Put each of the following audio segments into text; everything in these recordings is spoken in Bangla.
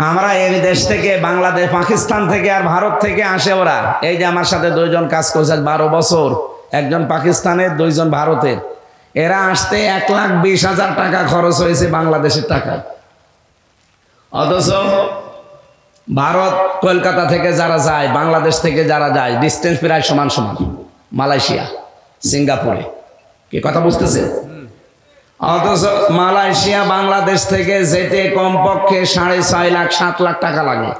আমরা এই দেশ থেকে, বাংলাদেশ, পাকিস্তান থেকে আর ভারত থেকে আসে ওরা। এই যে আমার সাথে দুইজন কাজ করছে 12 বছর, একজন পাকিস্তানের, দুইজন ভারতের। এরা আসতে 1,20,000 টাকা খরচ হয়েছে বাংলাদেশের টাকায়। অথচ ভারত, কলকাতা থেকে যারা যায়, বাংলাদেশ থেকে যারা যায়, ডিস্টেন্স প্রায় সমান সমান। মালয়েশিয়া, সিঙ্গাপুরে, কি কথা বুঝতেছে? অথচ মালয়েশিয়া বাংলাদেশ থেকে যেতে কমপক্ষে 6.5 লাখ 7 লাখ টাকা লাগে।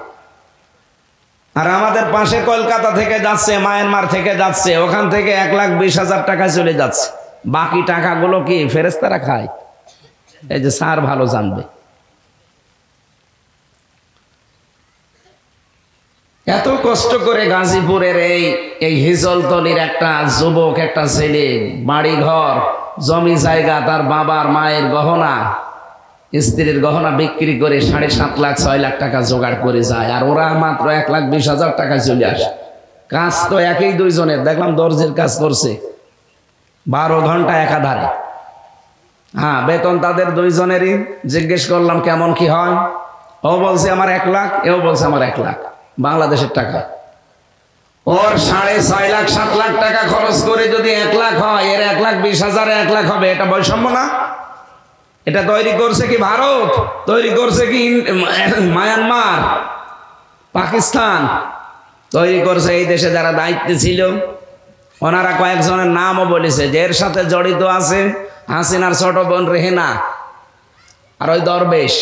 আর আমাদের পাশে কলকাতা থেকে যাচ্ছে, মায়ানমার থেকে যাচ্ছে, ওখান থেকে 1,20,000 টাকা চলে যাচ্ছে। বাকি টাকাগুলো কি ফেরেশতারা খায়? এই যে স্যার ভালো জানবে। এত কষ্ট করে গাজীপুরের এই হিজলতলির একটা যুবক, একটা ছেলে, বাড়ি ঘর, জমি জায়গা, তার বাবার মায়ের গহনা, স্ত্রীর গহনা বিক্রি করে 7.5 লাখ 6 লাখ টাকা জোগাড় করে যায়। আর ওরা মাত্র 1,20,000 টাকা চলে আসে। কাজ তো একই দুইজনের, দেখলাম দর্জির কাজ করছে 12 ঘন্টা একাধারে। হ্যাঁ, বেতন তাদের দুইজনেরই। জিজ্ঞেস করলাম কেমন কি হয়, ও বলছে আমার 1 লাখ, এও বলছে আমার 1 লাখ বাংলাদেশের টাকা। ওর 6.5 লাখ 7 লাখ টাকা খরচ করে যদি 1 লাখ হয়, এর 1,20,000 1 লাখ হবে। এটা বৈষম্য না? এটা তৈরি করছে কি ভারত? তৈরি করছে কি মায়ানমার, পাকিস্তান? তৈরি করছে এই দেশে যারা দায়িত্বে ছিল। ওনারা কয়েকজনের নামও বলেছে যে এর সাথে জড়িত আছে হাসিনার ছোট বোন রেহেনা আর ওই দরবেশ।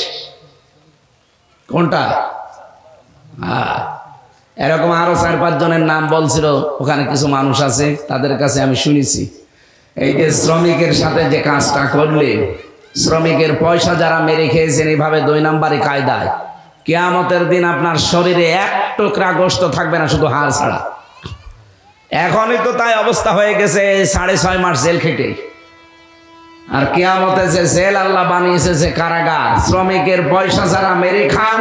কোনটা? এরকম আরো 4-5 জনের নাম বলছিল। ওখানে কিছু মানুষ আছে, তাদের কাছে আমি শুনেছি এই যে শ্রমিকের সাথে যে কাজটা করলে, শ্রমিকের পয়সা যারা মেরে খেয়েছেন এইভাবে 2 নাম্বারি কায়দায়, কিয়ামতের দিন আপনার শরীরে 1 টুকরা গোশত থাকবে না, শুধু হাড় ছাড়া। এখনই তো তাই অবস্থা হয়ে গেছে 6.5 মাস জেল খেটে। আর কিয়ামতে যে জেল আল্লাহ বানিয়েছে, যে কারাগার, শ্রমিকের পয়সা যারা মেরে খান,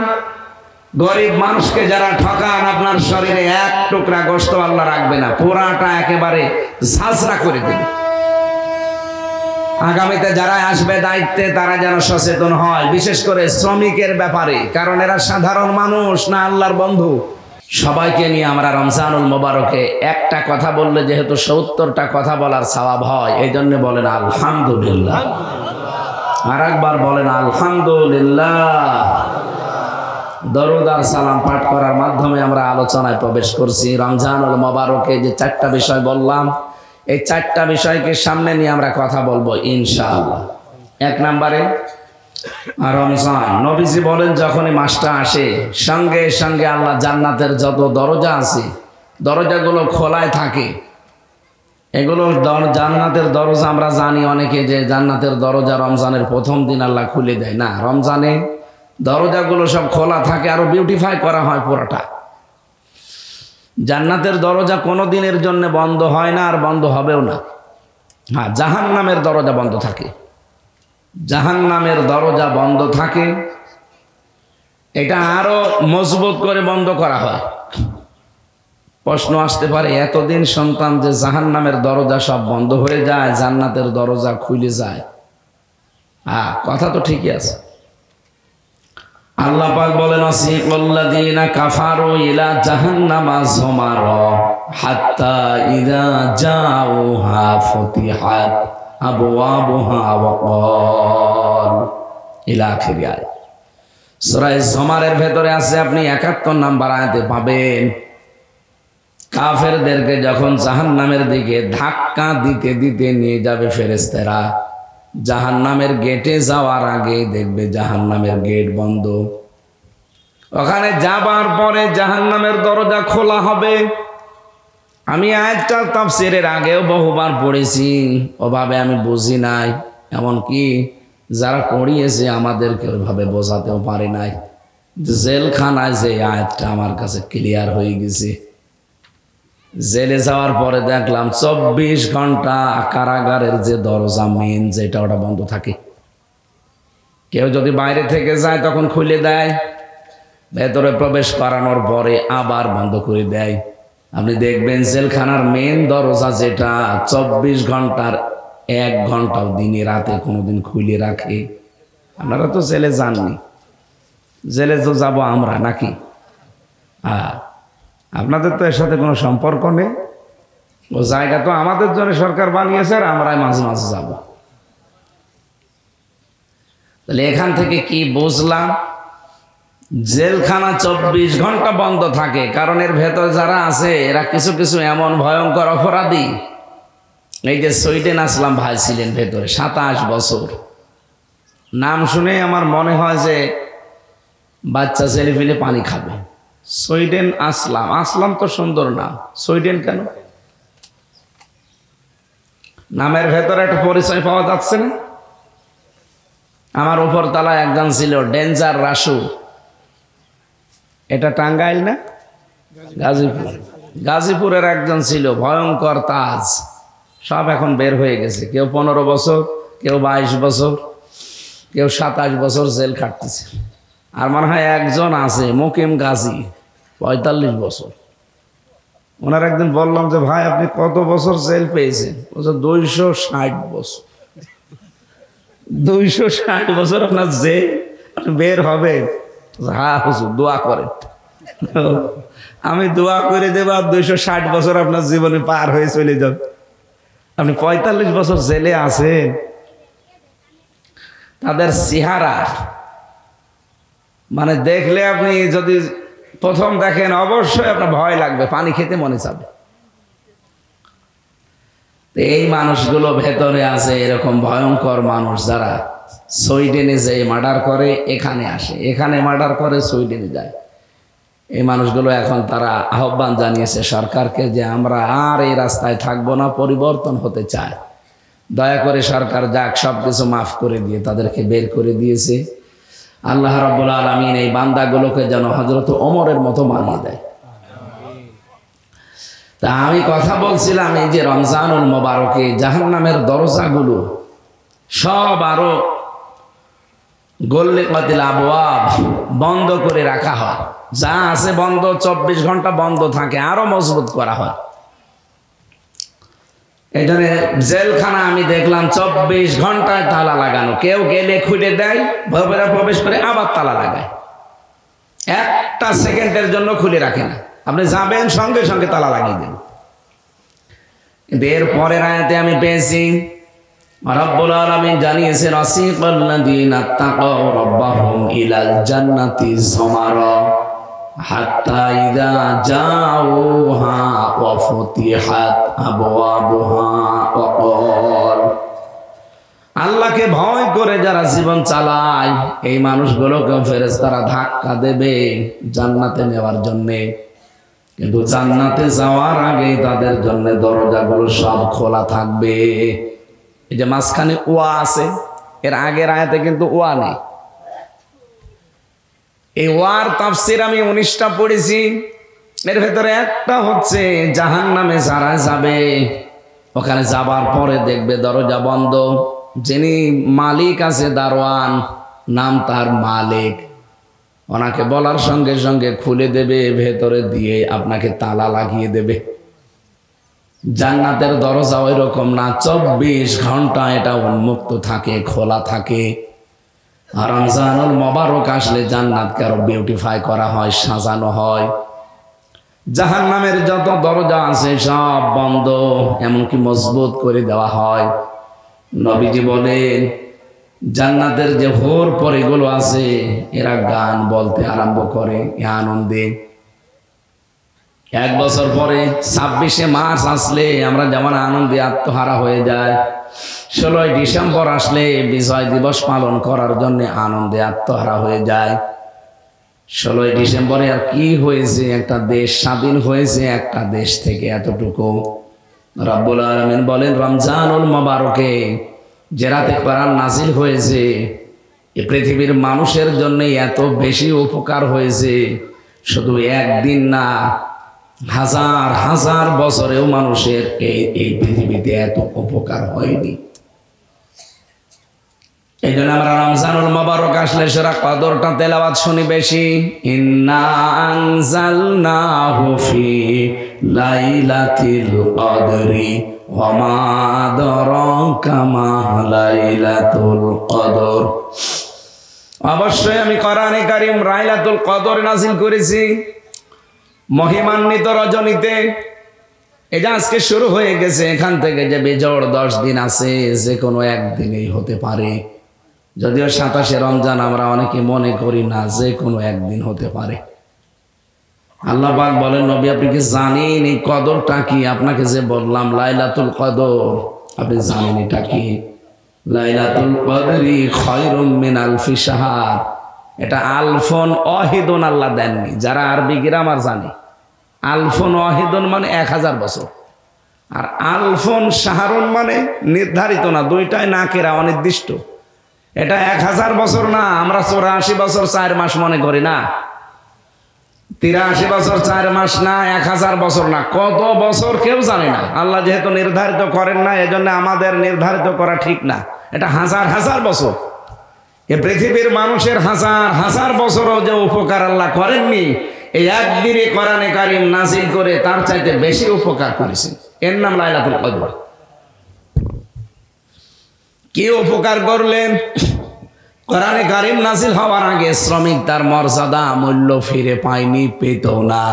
গরিব মানুষকে যারা ঠকান, আপনার শরীরে 1 টুকরা গোশত আল্লাহ রাখবে না, পুরাটা একেবারে ঝাঁঝরা করে দেবে। আগামীতে যারা আসবে দায়িত্বে, তারা যেন সচেতন হয়, বিশেষ করে শ্রমিকের ব্যাপারে, কারণ এরা সাধারণ মানুষ না, আল্লাহর বন্ধু। সবাইকে নিয়ে আমরা রমজানুল মোবারকে একটা কথা বললে যেহেতু 70টা কথা বলার সওয়াব হয়, এই জন্য বলেন আলহামদুলিল্লাহ। আর একবার বলেন আলহামদুলিল্লাহ। দরুদ আর সালাম পাঠ করার মাধ্যমে আমরা আলোচনায় প্রবেশ করছি। রমজানুল মোবারকে যে 4টা বিষয় বললাম, এই 4টা বিষয়কে সামনে নিয়ে আমরা কথা বলবো ইনশাআল্লাহ। 1 নম্বরে রমজান। নবীজি বলেন যখনই মাসটা আসে, সঙ্গে সঙ্গে আল্লাহ জান্নাতের যত দরজা আছে, দরজাগুলো খোলায় থাকে। এগুলো জান্নাতের দরজা আমরা জানি অনেকে, যে জান্নাতের দরজা রমজানের প্রথম দিন আল্লাহ খুলে দেয়। না, রমজানে দরজাগুলো সব খোলা থাকে, আরো বিউটিফাই করা হয় পুরোটা। জান্নাতের দরজা কোনো দিনের জন্য বন্ধ হয় না, আর বন্ধ হবেও না। হ্যাঁ, জাহান্নামের দরজা বন্ধ থাকে। জাহান্নামের দরজা বন্ধ থাকে, এটা আরো মজবুত করে বন্ধ করা হয়। প্রশ্ন আসতে পারে, এতদিন সন্তান যে জাহান্নামের দরজা সব বন্ধ হয়ে যায়, জান্নাতের দরজা খুলে যায়। হ্যাঁ, কথা তো ঠিকই আছে। আল্লাহ পাক বলেন আসিকুল্লাযীনা কাফারু ইলা জাহান্নামা যুমারা হাত্তা ইযা জাউহা ফুতিহাত আবওয়াবুহা ওয়া ক্বাল ইলা আখির আয়াত। সূরা যুমারের ভেতরে আছে, আপনি 71 নম্বর আয়াতে পাবেন। কাফেরদেরকে যখন জাহান্নামের দিকে ধাক্কা দিতে দিতে নিয়ে যাবে ফেরেশতারা, জাহান্নামের গেটে যাওয়ার আগে দেখবে জাহান্নামের গেট বন্ধ। ওখানে যাবার পরে জাহান্নামের দরজা খোলা হবে। আমি আয়াতটা তাফসীরের আগেও বহুবার পড়েছি, ওভাবে আমি বুঝি নাই, এমনকি যারা পড়িয়েছে আমাদেরকে ওইভাবে বোঝাতেও পারে নাই। জেলখানায় যে আয়াতটা আমার কাছে ক্লিয়ার হয়ে গেছে। জেলে যাওয়ার পরে দেখলাম 24 ঘন্টা কারাগারের যে দরজা মেন, যেটা ওটা বন্ধ থাকে। কেউ যদি বাইরে থেকে যায় তখন খুলে দেয়, ভেতরে প্রবেশ করানোর পরে আবার বন্ধ করে দেয়। আপনি দেখবেন জেলখানার মেন দরজা যেটা 24 ঘন্টার 1 ঘন্টাও দিনে রাতে কোনোদিন খুলে রাখে। আপনারা তো জেলে যাননি, জেলে তো যাব আমরা নাকি? আপনাদের তো এর সাথে কোনো সম্পর্ক নেই। ও জায়গা তো আমাদের জন্য সরকার বানিয়েছে, আর আমরাই মাঝে মাঝে যাব। তাহলে এখান থেকে কি বুঝলাম? জেলখানা 24 ঘন্টা বন্ধ থাকে, কারণ এর ভেতর যারা আছে এরা কিছু কিছু এমন ভয়ঙ্কর অপরাধী। এই যে সুইডেন আসলাম ভাই ছিলেন ভেতরে 27 বছর। নাম শুনে আমার মনে হয় যে বাচ্চা ছেলে ফেলে পানি খাবে। সুইডেন আসলাম, আসলাম তো সুন্দর নাম, সুইডেন কেন? নামের ভেতরে একটা পরিচয় পাওয়া যাচ্ছে না? আমার উপর তলায় একজন ছিল ডেঞ্জার রাসু। এটা টাঙ্গাইল না গাজীপুর? গাজীপুরের একজন ছিল ভয়ঙ্কর তাজ। সব এখন বের হয়ে গেছে, কেউ 15 বছর, কেউ 22 বছর, কেউ 27 বছর জেল খাটতেছে। আর মনে হয় একজন আছে মুকিম গাজী, 45 বছর। ওনার একদিন বললাম যে ভাই আপনি কত বছর জেল পেয়েছেন? বলছে 260 বছর। 260 বছর আপনার জেল, আপনি বের হবে? হ্যাঁ হুজুর দোয়া করেন। আমি দোয়া করে দেবো, আর 260 বছর আপনার জীবনে পার হয়ে চলে যাবে। আপনি 45 বছর জেলে আছেন। তাদের চেহারা মানে দেখলে আপনি যদি প্রথম দেখেন অবশ্যই আপনার ভয় লাগবে, পানি খেতে মনে চাবে। এই মানুষগুলো ভেতরে আছে এরকম ভয়ঙ্কর মানুষ, যারা সুইডেনে যে মার্ডার করে এখানে আসে, এখানে মার্ডার করে সুইডেনে যায়। এই মানুষগুলো এখন তারা আহ্বান জানিয়েছে সরকারকে যে আমরা আর এই রাস্তায় থাকবো না, পরিবর্তন হতে চায়। দয়া করে সরকার যাক, সব কিছু মাফ করে দিয়ে তাদেরকে বের করে দিয়েছে। আল্লাহ রাব্বুল আলামিন এই বান্দাগুলোকে যেন হযরত ওমরের মতো বানিয়ে দেয়। তা আমি কথা বলছিলাম এই যে রমজানুল মোবারকে জাহান্নামের দরজাগুলো সব আরো গল্লিকাতিল আবওয়াব বন্ধ করে রাখা হয়। যা আছে বন্ধ 24 ঘন্টা বন্ধ থাকে, আরো মজবুত করা হয়। এখানে জেলখানা আমি দেখলাম 24 ঘন্টায় তালা লাগানো, কেউ গেলে খুলে দেয়, ভেতরে প্রবেশ করে আবার তালা লাগায়, একটা সেকেন্ডের জন্য খুলে রাখে না। আপনি যাবেন সঙ্গে সঙ্গে তালা লাগিয়ে দেন। কিন্তু এর পরের আয়াতে আমি পেয়েছি রব্বুল আলামিন জানিয়েছেন আসিকাল্লাযীনা তাকাউ রাব্বাহুম ইলাল জান্নাতি যুমারা হাত্তা ইযা জাউহা ওয়া ফুতিহাত আবওয়াবুহা ওয়া ক্বাল। আল্লাহকে ভয় করে যারা জীবন চালায় এই মানুষগুলোকে ফেরেশতারা ধাক্কা দেবে জান্নাতে নেওয়ার জন্যে, কিন্তু জান্নাতে যাওয়ার আগেই তাদের জন্য দরজাগুলো সব খোলা থাকবে। এই যে মাঝখানে ওয়া আছে, এর আগের আয়াতে কিন্তু ওয়া নেই। এই ওয়ার তাফসীর আমি 19টা পড়েছি, এর ভেতরে একটা হচ্ছে জাহান্নামে যারা যাবে ওখানে যাবার পরে দেখবে দরজা বন্ধ, যিনি মালিক আছে দারোয়ান, নাম তার মালিক, ওনাকে বলার সঙ্গে সঙ্গে খুলে দেবে, ভেতরে দিয়ে আপনাকে তালা লাগিয়ে দেবে। জান্নাতের দরজা ওই রকম না, 24 ঘন্টা এটা উন্মুক্ত থাকে, খোলা থাকে। আর রমজানুল মোবারক আসলে জান্নাতকে আরো বিউটিফাই করা হয়, সাজানো হয়। জাহান্নামের যত দরজা আছে সব বন্ধ, এমনকি মজবুত করে দেওয়া হয়। নবীজি বলেন জান্নাতের যে ভোর পরেগুলো আছে এরা গান বলতে আরম্ভ করে এ আনন্দে। 1 বছর পরে 26শে মার্চ আসলে আমরা যেমন আনন্দে আত্মহারা হয়ে যায়, 16ই ডিসেম্বর আসলে বিজয় দিবস পালন করার জন্য আনন্দে আত্মহারা হয়ে যায়। 16ই ডিসেম্বরে আর কি হয়েছে? একটা দেশ স্বাধীন হয়েছে একটা দেশ থেকে, এতটুকু। রব্বুল আলামিন বলেন রমজানুল মোবারকে যে রাতে কোরআন নাজিল হয়েছে এই পৃথিবীর মানুষের জন্য এত বেশি উপকার হয়েছে, শুধু একদিন না, হাজার হাজার বছরেও মানুষের এই পৃথিবীতে এত উপকার হয়নি। এই জন্য আমরা রমজানুল মোবারক আসলে সূরা কদরটা তেলাওয়াত শুনি বেশি। ইন্না আনজালনাহু ফি লাইলাতিল কদরি ওয়া মা আদরাকা মা লাইলাতুল কদর। অবশ্যই আমি কোরআনে কারীম লাইলাতুল কদর নাযিল করেছি মহিমান্বিত রজনীতে। এই যে আজকে শুরু হয়ে গেছে, এখান থেকে যে বেজোড় 10 দিন আছে, যে কোনো একদিনেই হতে পারে। যদিও 27শে রমজান আমরা অনেকে মনে করি না, যে কোনো একদিন হতে পারে। আল্লাহ পাক বলেন, নবী আপনি কি জানেন এই কদরটা কি? আপনাকে যে বললাম লাইলাতুল কদর, আপনি জানেন এটা কি? লাইলাতুল কদরি খায়রুম মিন আলফি শাহর। এটা আলফন ওয়াহিদুন আল্লাহ দেননি। যারা আরবি গ্রামার জানে, আলফন ওয়াহিদুন মানে 1000 বছর, আর আলফন শাহরুন মানে নির্ধারিত না, দুইটাই নাকেরা, অনির্দিষ্ট। এটা 1000 বছর না, আমরা 84 বছর 4 মাস মনে করি না, 83 বছর 4 মাস না, 1000 বছর না, কত বছর কেউ জানে না। আল্লাহ যেহেতু নির্ধারিত করেন না, এজন্য আমাদের নির্ধারিত করা ঠিক না। এটা হাজার হাজার বছর। এ পৃথিবীর মানুষের হাজার হাজার বছরও যে উপকার আল্লাহ করেননি, এই একদিনে কোরআনে কারীম নাযিল করে তার চাইতে বেশি উপকার করেছেন। এর নাম লাইলাতুল কদর। কি উপকার করলেন? কোরআনে কারীম নাযিল হওয়ার আগে শ্রমিক তার মর্যাদা মূল্য ফিরে পায়নি, পেতও না।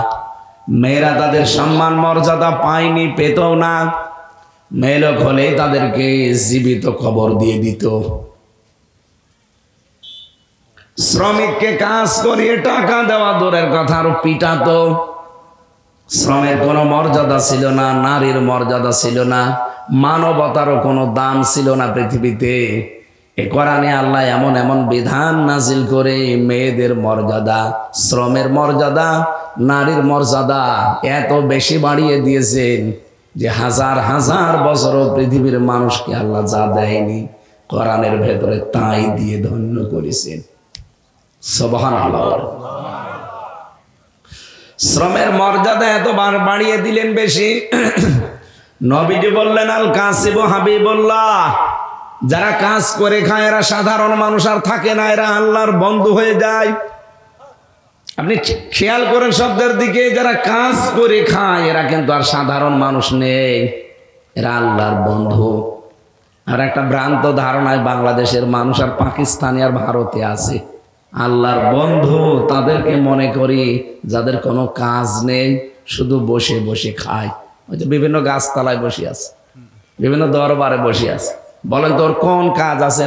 মেয়েরা তাদের সম্মান মর্যাদা পায়নি, পেতও না। মেয়ে লোক হলে তাদেরকে জীবিত কবর দিয়ে দিত। শ্রমিককে কাজ করিয়ে টাকা দেওয়া দূরের কথা, আরো পিটাতো। শ্রমের কোনো মর্যাদা ছিল না, নারীর মর্যাদা ছিল না, মানবতারও কোনো দাম ছিল না পৃথিবীতে। এ কোরআনে আল্লাহ এমন এমন বিধান নাজিল করে মেয়েদের মর্যাদা, শ্রমের মর্যাদা, নারীর মর্যাদা এত বেশি বাড়িয়ে দিয়েছেন যে হাজার হাজার বছরও পৃথিবীর মানুষকে আল্লাহ যা দেয়নি, কোরআনের ভেতরে তাই দিয়ে ধন্য করেছেন। সুবহানাল্লাহ। শ্রমের মর্যাদা এত বাড়িয়ে দিলেন বেশি। নবীজি বললেন, আল কাসিবু হাবিবুল্লাহ। যারা কাজ করে খায় এরা সাধারণ মানুষ আর থাকে না, এরা আল্লাহর বন্ধু হয়ে যায়। আপনি খেয়াল করেন শব্দের দিকে, যারা কাজ করে খায় এরা কিন্তু আর সাধারণ মানুষ নেই, এরা আল্লাহর বন্ধু। আর একটা ভ্রান্ত ধারণায় বাংলাদেশের মানুষ আর পাকিস্তানি আর ভারতে আছে। আল্লাহর বন্ধু তাদেরকে মনে করি যাদের কোনো কাজ নেই, শুধু বসে বসে খায়। ওই যে বিভিন্ন গাছতলায় বসে আছে, বিভিন্ন দরবারে বসে আছে। বলেন তোর কোন কাজ আছে?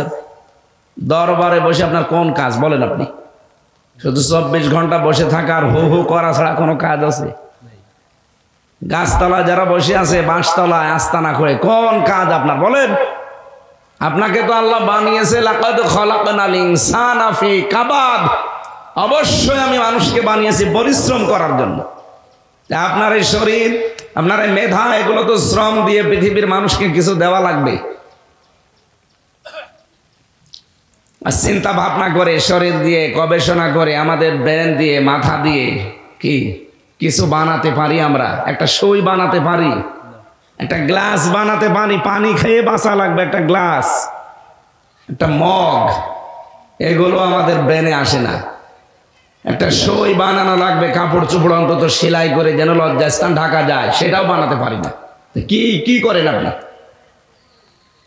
দরবারে বসে আপনার কোন কাজ বলেন? আপনি শুধু 24 ঘন্টা বসে থাকা আর হু হু করা ছাড়া কোনো কাজ আছে? গাছতলায় যারা বসে আছে, বাঁশতলায় আস্তানা করে, কোন কাজ আপনার বলেন? আপনাকে তো আল্লাহ বানিয়েছে, লাকাদ খালাকনাল ইনসানা ফি কাবাদ। অবশ্যই আমি মানুষকে বানিয়েছি পরিশ্রম করার জন্য। আপনার এই শরীর, আপনার এই মেধা, এগুলো তো শ্রম দিয়ে পৃথিবীর মানুষকে কিছু দেওয়া লাগবে। আর চিন্তা ভাবনা করে, শরীর দিয়ে, গবেষণা করে, আমাদের ব্রেন দিয়ে, মাথা দিয়ে কি কিছু বানাতে পারি? আমরা একটা সুই বানাতে পারি, একটা গ্লাস বানাতে পারি। পানি খেয়ে বাঁচা লাগবে, একটা গ্লাস, একটা মগ, এগুলো আমাদের ব্রেনে আসে না। একটা সই বানানো লাগবে, কাপড় চোপড় অন্তত সেলাই করে যেন লজ্জাস্থান ঢাকা যায়, সেটাও বানাতে পারি না। কি কি করেন আপনি?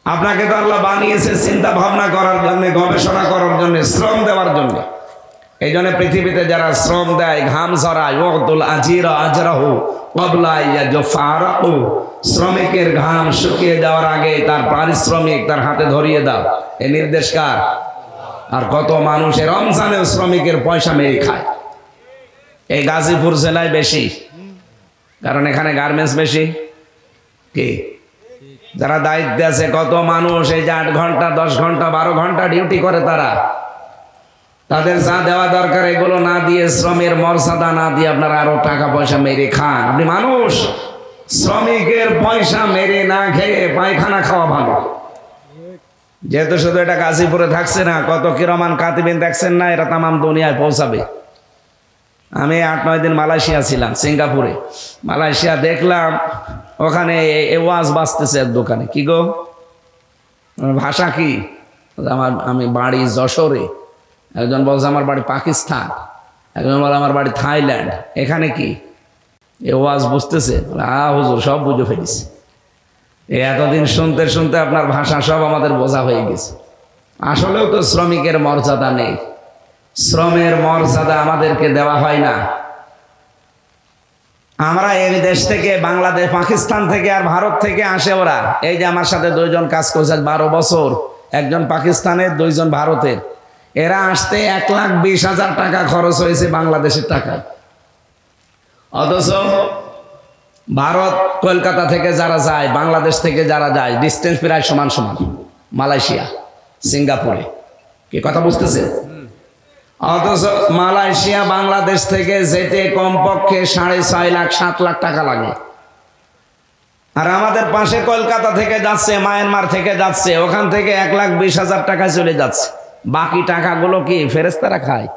আপনাকে তো আল্লাহ বানিয়েছে চিন্তা ভাবনা করার জন্য, গবেষণা করার জন্য, শ্রম দেওয়ার জন্য। এই জন্য পৃথিবীতে যারা শ্রম দেয়, ঘাম ঝরায়, ওয়াতুল আজিরা আজরাহু ক্বাবলা ইয়াজফারাহু, শ্রমিকের ঘাম শুকিয়ে যাওয়ার আগে তার পারিশ্রমিক তার হাতে ধরিয়ে দাও, এই নির্দেশ কার? আর কত মানুষ রমজানেও শ্রমিকের পয়সা মেরে খায়। এই গাজীপুর জেলায় বেশি, কারণ এখানে গার্মেন্টস বেশি। কি যারা দায়িত্বে আছে, কত মানুষ এই যে 8 ঘন্টা 10 ঘন্টা 12 ঘন্টা ডিউটি করে, তাদের যা দেওয়া দরকার এগুলো না দিয়ে, শ্রমের মর্যাদা না দিয়ে আপনারা আরো টাকা পয়সা মেরে খান। আপনি মানুষ, শ্রমিকের পয়সা মেরে না খেয়ে পায়খানা খাওয়া ভালো। যেহেতু শুধু এটা গাজীপুরে থাকছে না, কত কিরমান কাতিবিন দেখছেন না, এরা তামাম দুনিয়ায় পৌঁছাবে। আমি 8-9 দিন মালয়েশিয়া ছিলাম, সিঙ্গাপুরে। মালয়েশিয়া দেখলাম ওখানে ওয়াজ বাজতেছে এক দোকানে। কি গো, ভাষা কি? আমি বাড়ি যশোরে। একজন বলছে আমার বাড়ি পাকিস্তান, একজন বলে আমার বাড়ি থাইল্যান্ড। এখানে কি এ ওয়াজ বুঝতেছে? হুজুর সব বুঝে ফেলিস। এতদিন শুনতে শুনতে আপনার ভাষা সব আমাদের বোঝা হয়ে গেছে। আসলেও তো শ্রমিকের মর্যাদা নেই। শ্রমের মর্যাদা আমাদেরকে দেওয়া হয় না। আমরা এই দেশ থেকে, বাংলাদেশ, পাকিস্তান থেকে আর ভারত থেকে আসে ওরা। এই যে আমার সাথে দুইজন কাজ করছে 12 বছর, একজন পাকিস্তানের, দুইজন ভারতের। এরা আসতে 1,20,000 টাকা খরচ হয়েছে বাংলাদেশের টাকা। অথচ ভারত, কলকাতা থেকে যারা যায়, বাংলাদেশ থেকে যারা যায়, ডিস্টেন্স প্রায় সমান সমান। মালয়েশিয়া, সিঙ্গাপুরে, কি কথা বুঝতেছে? অথচ মালয়েশিয়া বাংলাদেশ থেকে যেতে কমপক্ষে 6.5 লাখ 7 লাখ টাকা লাগে। আর আমাদের পাশে কলকাতা থেকে যাচ্ছে, মায়ানমার থেকে যাচ্ছে, ওখান থেকে 1,20,000 টাকা চলে যাচ্ছে। বাকি টাকাগুলো কি ফেরেশতারা খায়?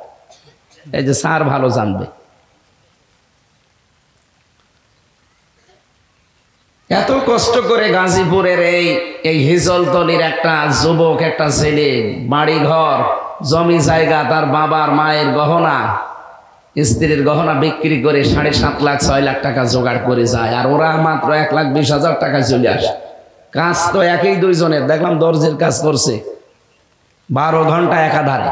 এই যে স্যার ভালো জানবে। এত কষ্ট করে গাজীপুরের এই হিজলতলির একটা যুবক, একটা ছেলে, বাড়ি ঘর, জমি জায়গা, তার বাবার মায়ের গহনা, স্ত্রীর গহনা বিক্রি করে 7.5 লাখ 6 লাখ টাকা জোগাড় করে যায়। আর ওরা মাত্র 1,20,000 টাকা চলে আসে। কাজ তো একই দুইজনের, দেখলাম দর্জির কাজ করছে 12 ঘন্টা একাধারে।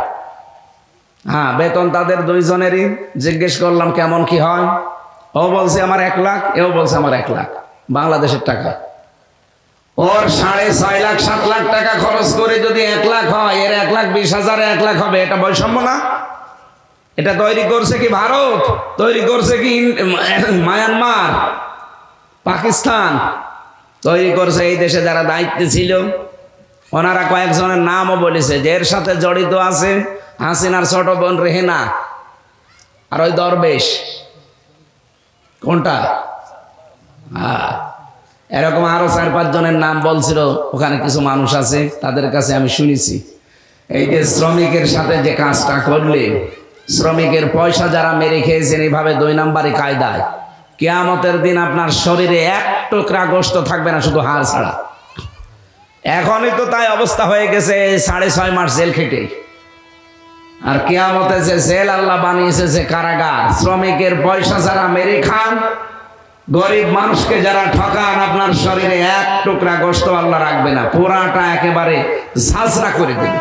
হ্যাঁ, বেতন তাদের দুইজনেরই। জিজ্ঞেস করলাম কেমন কি হয়, ও বলছে আমার 1 লাখ, এও বলছে আমার 1 লাখ বাংলাদেশের টাকা। ওর 6.5 লাখ 7 লাখ টাকা খরচ করে যদি 1 লাখ হয়, এর 1,20,000 1 লাখ হবে। এটা বৈষম্য না? এটা তৈরি করছে কি ভারত? তৈরি করছে কি মায়ানমার, পাকিস্তান? তৈরি করছে এই দেশে যারা দায়িত্বে ছিল। ওনারা কয়েকজনের নামও বলেছে যে এর সাথে জড়িত আছে হাসিনার ছোট বোন রেহেনা আর ওই দরবেশ। কোনটা? এরকম আরো 4-5 জনের নাম বলছিল। ওখানে কিছু মানুষ আছে, তাদের কাছে আমি শুনেছি। এই যে শ্রমিকের সাথে যে কাজটা করলে, শ্রমিকের পয়সা যারা মেরে খেয়েছেন এইভাবে 2 নাম্বারি কায়দায়, কিয়ামতের দিন আপনার শরীরে 1 টুকরা গোশত থাকবে না, শুধু হাড় ছাড়া। এখনই তো তাই অবস্থা হয়ে গেছে 6.5 মাস জেল খেটে। আর কিয়ামতে যে জেল আল্লাহ বানিয়েছে, যে কারাগার, শ্রমিকের পয়সা যারা মেরে খান, গরিব মানুষকে যারা ঠকান, আপনার শরীরে 1 টুকরা গোশত আল্লাহ রাখবে না, পুরাটা একেবারে ঝাঁঝরা করে দেবে।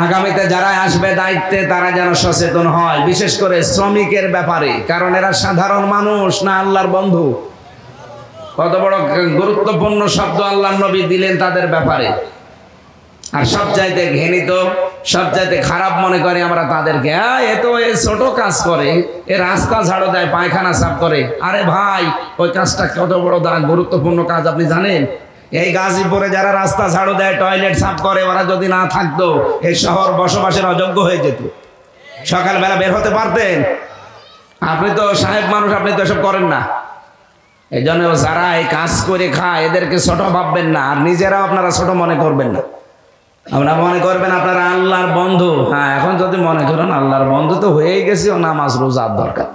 আগামীতে যারা আসবে দায়িত্বে, তারা যেন সচেতন হয়, বিশেষ করে শ্রমিকের ব্যাপারে। কারণ এরা সাধারণ মানুষ না, আল্লাহর বন্ধু। কত বড় গুরুত্বপূর্ণ শব্দ আল্লাহর নবী দিলেন তাদের ব্যাপারে। আর সবচাইতে ঘৃণিত, সবচাইতে খারাপ মনে করে আমরা তাদেরকে। এ তো এ ছোট কাজ করে, এ রাস্তা ঝাড়ু দেয়, পায়খানা সাফ করে। আরে ভাই, ওই কাজটা কত বড় গুরুত্বপূর্ণ কাজ আপনি জানেন? এই গাজীপুরে যারা রাস্তা ঝাড়ু দেয়, টয়লেট সাফ করে, ওরা যদি না থাকতো এই শহর বসবাসের অযোগ্য হয়ে যেত। সকালবেলা বের হতে পারতেন? আপনি তো সাহেব মানুষ, আপনি তো এসব করেন না। এই জন্য যারা এই কাজ করে খায়, এদেরকে ছোট ভাববেন না, আর নিজেরাও আপনারা ছোট মনে করবেন না। আপনারা মনে করবেন আপনারা আল্লাহর বন্ধু। হ্যাঁ, এখন যদি মনে করেন আল্লাহর বন্ধু তো হয়েই গেছি, ও নামাজ রোজার দরকার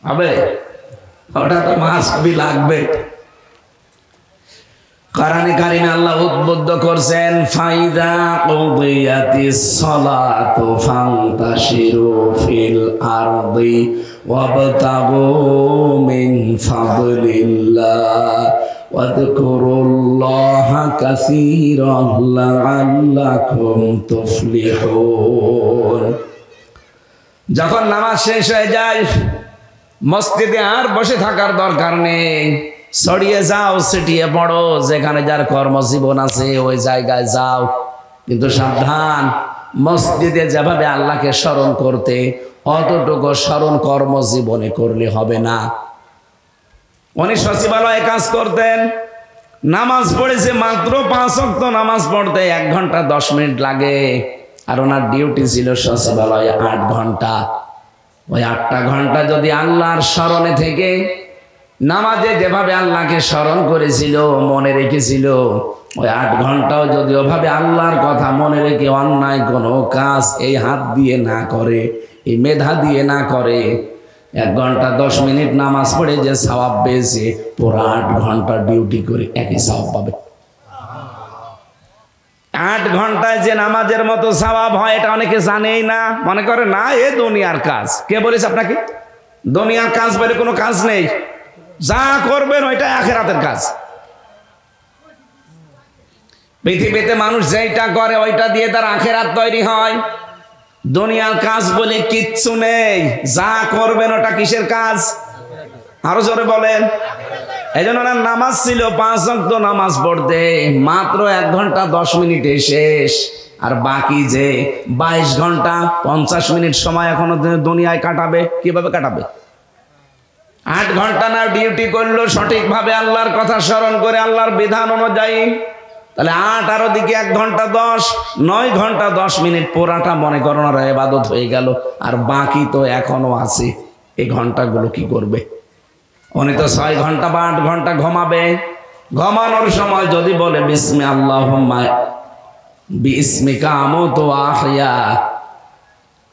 হবে, ওটা তো মাসবি লাগবে। কোরআনে কারিমে আল্লাহ উদ্বুদ্ধ করছেন, ফাইদা কুদিয়াতিস সালাতু ফান্তাশিরু ফিল আরদি ওয়াবতাগু মিন ফাদলিল্লাহ ওয়াযকুরুল্লাহা কাসীরান লাআল্লাকুম তুফলিহুন। যখন নামাজ শেষ হয়ে যায়, মসজিদে আর বসে থাকার দরকার নেই। ছড়িয়ে যাও, ছিটিয়ে পড়ো, যেখানে যার কর্মজীবন আছে ওই জায়গায় যাও। কিন্তু সাবধান, মসজিদে যেভাবে আল্লাহকে স্মরণ করতে, অতটুকু স্মরণ কর্মজীবনে করলে হবে না। উনি সচিবালয়ে কাজ করতেন, নামাজ পড়েছে মাত্র 5 ওয়াক্ত নামাজ পড়তে 1 ঘন্টা 10 মিনিট লাগে। আর ওনার ডিউটি ছিল সচিবালয়ে 8 ঘন্টা। ওই 8টা ঘন্টা যদি আল্লাহর স্মরণে থেকে, নামাজে যেভাবে আল্লাহকে স্মরণ করেছিল, মনে রেখেছিল, ওই 8 ঘন্টাও যদি ওভাবে আল্লাহর কথা মনে রেখে অন্যায় কোনো কাজ এই হাত দিয়ে না করে, এই মেধা দিয়ে না করে, 1 ঘন্টা 10 মিনিট নামাজ পড়ে যে সওয়াব পেয়েছে, পুরো 8 ঘন্টা ডিউটি করে একই সওয়াব পাবে। 8 ঘন্টায় যে নামাজের মতো সওয়াব হয়, এটা অনেকে জানেই না, মনে করে না এ দুনিয়ার কাজ। কে বলেছে আপনাকে? দুনিয়ার কাজ বলে কোনো কাজ নেই। যা করবেন ওইটা আখিরাতের কাজ। পৃথিবীতে মানুষ যেটা করে ওইটা দিয়ে তার আখিরাত তৈরি হয়। দুনিয়ার কাজ বলে কিচ্ছু নেই। যা করবেন ওটা কিসের কাজ? আরো জোরে বলেন। এই জন্য নামাজ ছিল 5 ওয়াক্ত নামাজ পড়তে, মাত্র 1 ঘন্টা 10 মিনিটে শেষ। আর বাকি যে 22 ঘন্টা 50 মিনিট সময় এখনো দুনিয়ায় কাটাবে, কিভাবে কাটাবে? 8 ঘন্টা না ডিউটি করলো সঠিকভাবে আল্লাহর কথা স্মরণ করে আল্লাহর বিধান অনুযায়ী, তাহলে 8 আর ওদিকে 1 ঘন্টা 10, 9 ঘন্টা 10 মিনিট পুরাটা মনে করেন আর ইবাদত হয়ে গেল। আর বাকি তো এখনো আছে, এই ঘন্টাগুলো কি করবে? উনি তো 6 ঘন্টা বা 8 ঘন্টা ঘুমাবে। ঘুমানোর সময় যদি বলে বিসমি আল্লাহুম্মা বিসমিকা আমুতু ওয়া আহইয়া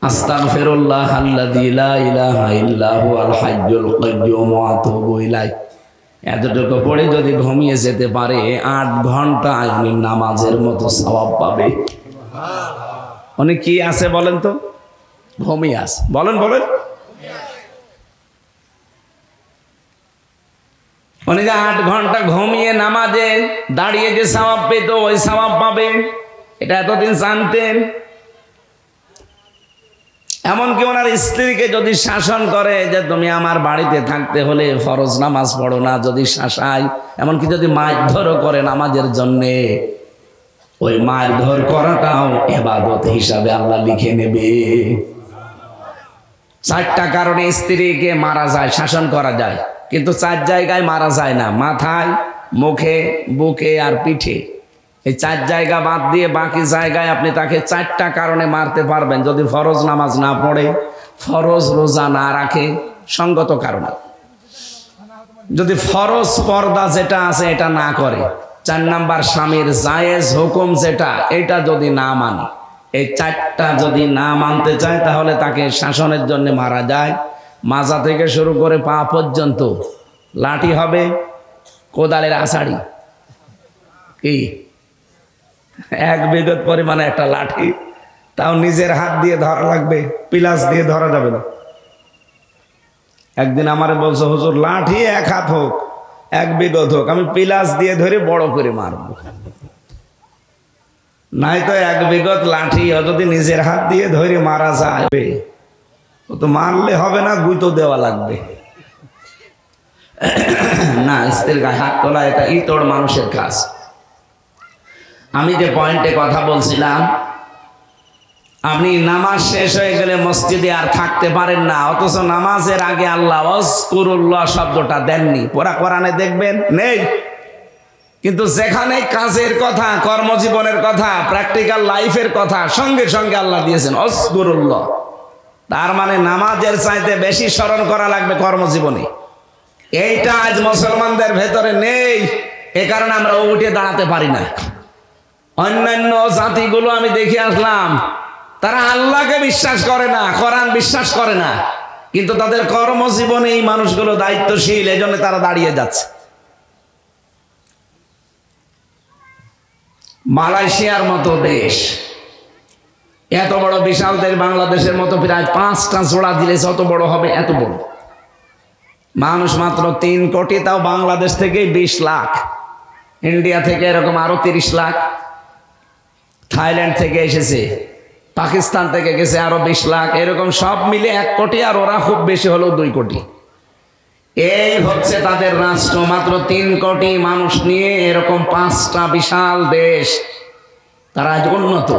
আস্তাগফিরুল্লাহ আল্লাযী লা ইলাহা ইল্লা হুয়াল হাইয়্যুল কাইয়্যুম ওয়া আতুবু ইলাইহি, এতটুকু পড়ে যদি ঘুমিয়ে যেতে পারে 8 ঘন্টা উনি নামাজের মতো সওয়াব পাবে। উনি কি আছে বলেন তো? ঘুমিয়ে আছে। বলেন বলেন। উনি যে 8 ঘন্টা ঘুমিয়ে নামাজে দাঁড়িয়ে যে সওয়াব পেত, ওই সওয়াব পাবে। এটা এতদিন জানতেন? এমনকি ওনার স্ত্রীকে যদি শাসন করে যে তুমি আমার বাড়িতে থাকতে হলে ফরজ নামাজ পড়ো না, যদি শাসায়, এমনকি যদি মারধরও করে নামাজের জন্যে, ওই মারধর করাটাও ইবাদত হিসাবে আল্লাহ লিখে নেবে। 4টা কারণে স্ত্রীকে মারা যায়, শাসন করা যায়, কিন্তু 4 জায়গায় মারা যায় না: মাথায়, মুখে, বুকে আর পিঠে। এই 4 জায়গা বাদ দিয়ে বাকি জায়গায় আপনি তাকে 4টা কারণে মারতে পারবেন, যদি ফরজ নামাজ না পড়ে, ফরজ রোজা না রাখে, সঙ্গত কারণে। যদি ফরজ পর্দা যেটা আছে এটা না করে, 4 নাম্বার স্বামীর জায়েজ হুকুম যেটা, এটা যদি না মানে, এই 4টা যদি না মানতে চায়, তাহলে তাকে শাসনের জন্য মারা যায়। মাজা থেকে শুরু করে পা পর্যন্ত লাঠি হবে, কোদালের আষাঢ়ি, কি 1 বিঘত পরিমাণে একটা লাঠি, তাও নিজের হাত দিয়ে ধরা লাগবে, পিলাস দিয়ে ধরা যাবে না। একদিন আমারে বলছে, হুজুর লাঠি 1 হাত হোক, 1 বিঘত হোক, আমি পিলাস দিয়ে ধরে বড় করে মারব। নাই তো 1 বিঘত লাঠি যদি নিজের হাত দিয়ে ধরে মারা যায়, ও তো মারলে হবে না, গুঁতো দেওয়া লাগবে। না, স্ত্রীর গায়ে হাত তোলা এটা ইতর মানুষের কাজ। আমি যে পয়েন্টে কথা বলছিলাম, আপনি নামাজ শেষ হয়ে গেলে মসজিদে আর থাকতে পারেন না, অথচ নামাজের আগে আল্লাহ ওয়াজকুরুল্লাহ শব্দটা দেননি। পুরা কোরআনে দেখবেন নেই। কিন্তু যেখানে কাজের কথা, কর্মজীবনের কথা, প্র্যাকটিক্যাল লাইফের কথা সঙ্গে সঙ্গে আল্লাহ দিয়েছেন ওয়াজকুরুল্লাহ। তার মানে নামাজের চাইতে বেশি স্মরণ করা লাগবে কর্মজীবনে। এইটা আজ মুসলমানদের ভেতরে নেই, এ কারণে আমরা উঠে দাঁড়াতে পারি না। অন্যান্য জাতিগুলো আমি দেখে আসলাম, তারা আল্লাহকে বিশ্বাস করে না, কোরআন বিশ্বাস করে না, কিন্তু তাদের কর্মজীবনে এই মানুষগুলো দায়িত্বশীল, এই জন্য তারা দাঁড়িয়ে যাচ্ছে। মালয়েশিয়ার মতো দেশ, এত বড় বিশাল দেশ, বাংলাদেশের মতো প্রায় 5টা জোড়া দিলে যত বড় হবে, এত বড় মানুষ মাত্র 3 কোটি, তাও বাংলাদেশ থেকে 20 লাখ, ইন্ডিয়া থেকে এরকম আরো 30 লাখ, থাইল্যান্ড থেকে এসেছে, পাকিস্তান থেকে গেছে আরো 20 লাখ, এরকম সব মিলে 1 কোটি, আর ওরা খুব বেশি হলেও 2 কোটি। এই হচ্ছে তাদের রাষ্ট্র, মাত্র 3 কোটি মানুষ নিয়ে এরকম 5টা বিশাল দেশ, তারা আজ উন্নত।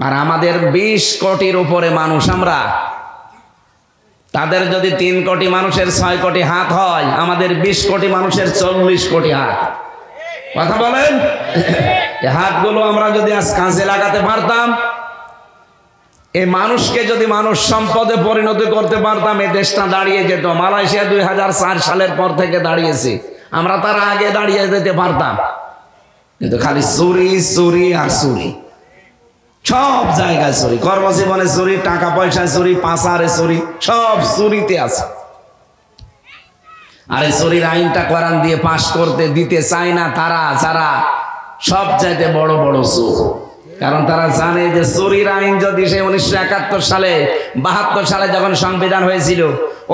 আর আমাদের 20 কোটির উপরে মানুষ আমরা, তাদের যদি 3 কোটি মানুষের 6 কোটি হাত হয়, আমাদের 20 কোটি মানুষের 40 কোটি হাত। কথা বলেন। এই হাতগুলো আমরা যদি আজ কাজে লাগাতে পারতাম, এই মানুষকে যদি মানুষ সম্পদে পরিণত করতে পারতাম, এই দেশটা দাঁড়িয়ে যেত। মালয়েশিয়া 2004 সালের পর থেকে দাঁড়িয়েছে, আমরা তার আগে দাঁড়িয়ে যেতে পারতাম, কিন্তু খালি চুরি চুরি আর চুরি, সব জায়গায় চুরি, কর্মজীবনে চুরি, টাকা পয়সায় চুরি, পাচারে চুরি, সব চুরিতে আছে। আর এই চুরির আইনটা কোরআন দিয়ে পাশ করতে দিতে চায় না তারা, যারা সব চাইতে বড় বড় চোর। কারণ তারা জানে যে চুরির আইন যদি সে 1971 সালে 72 সালে যখন সংবিধান হয়েছিল,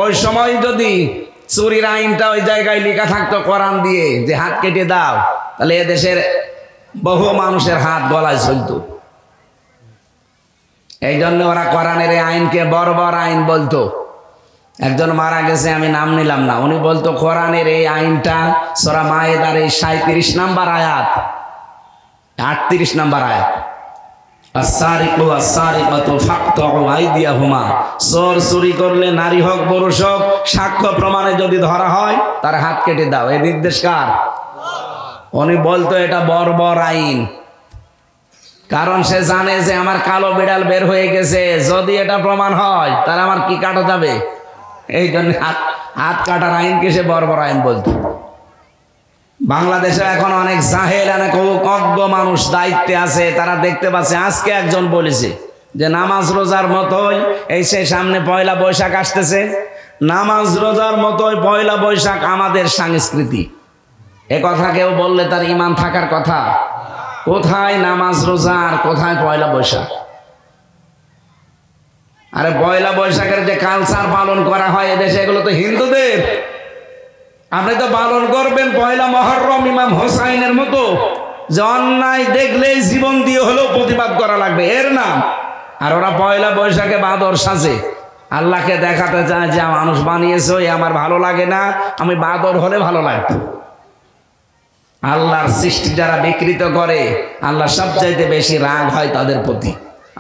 ওই সময় যদি চুরির আইনটা ওই জায়গায় লেখা থাকতো কোরআন দিয়ে যে হাত কেটে দাও, তাহলে এদেশের বহু মানুষের হাত গলায় ঝুলত। এই জন্য ওরা কোরআনের এই আইনকে বর্বর আইন বলতো। একজন মারা গেছে, আমি নাম নিলাম না, উনি বলতো কোরআনের এই আইনটা সূরা মায়েদার এই 37 নম্বর আয়াত, 38 নম্বর আয়াত, আস-সারিকু ওয়াস-সারিকাতু ফাকতাউ আইদিয়াহুমা, চোর চুরি করলে নারী হোক পুরুষ হোক সাক্ষ্য প্রমাণে যদি ধরা হয় তার হাত কেটে দাও। এই নির্দেশ কার? উনি বলতো এটা বর্বর আইন, কারণ সে জানে যে আমার কালো বিড়াল বের হয়ে গেছে, যদি এটা প্রমাণ হয় তাহলে আমার কি কাটা যাবে, এই জন্য হাত কাটার আইনকে সে বর্বর আইন বলতো। বাংলাদেশে এখন অনেক জাহেল, অনেক অজ্ঞ মানুষ দায়িত্বে আছে, তারা দেখতে পাচ্ছে। আজকে একজন বলেছে যে নামাজ রোজার মতোই এই সে সামনে পয়লা বৈশাখ আসতেছে, নামাজ রোজার মতোই পয়লা বৈশাখ আমাদের সংস্কৃতি। এ কথা কেউ বললে তার ঈমান থাকার কথা? কোথায় নামাজ রোজা আর কোথায় পয়লা বৈশাখ? আরে পয়লা বৈশাখের যে কালচার পালন করা হয় এদেশে, এগুলো তো হিন্দুদের। আপনি তো পালন করবেন পয়লা মুহররম ইমাম হোসাইনের মতো, যে অন্যায় দেখলেই জীবন দিয়ে হলেও প্রতিবাদ করা লাগবে, এর নাম। আর ওরা পয়লা বৈশাখে বাদর সাজে, আল্লাহকে দেখাতে চায় যে মানুষ বানিয়েছে, আমার ভালো লাগে না, আমি বাদর হলে ভালো লাগতো। আল্লাহর সৃষ্টি যারা বিকৃত করে, আল্লাহ সবচাইতে বেশি রাগ হয় তাদের প্রতি।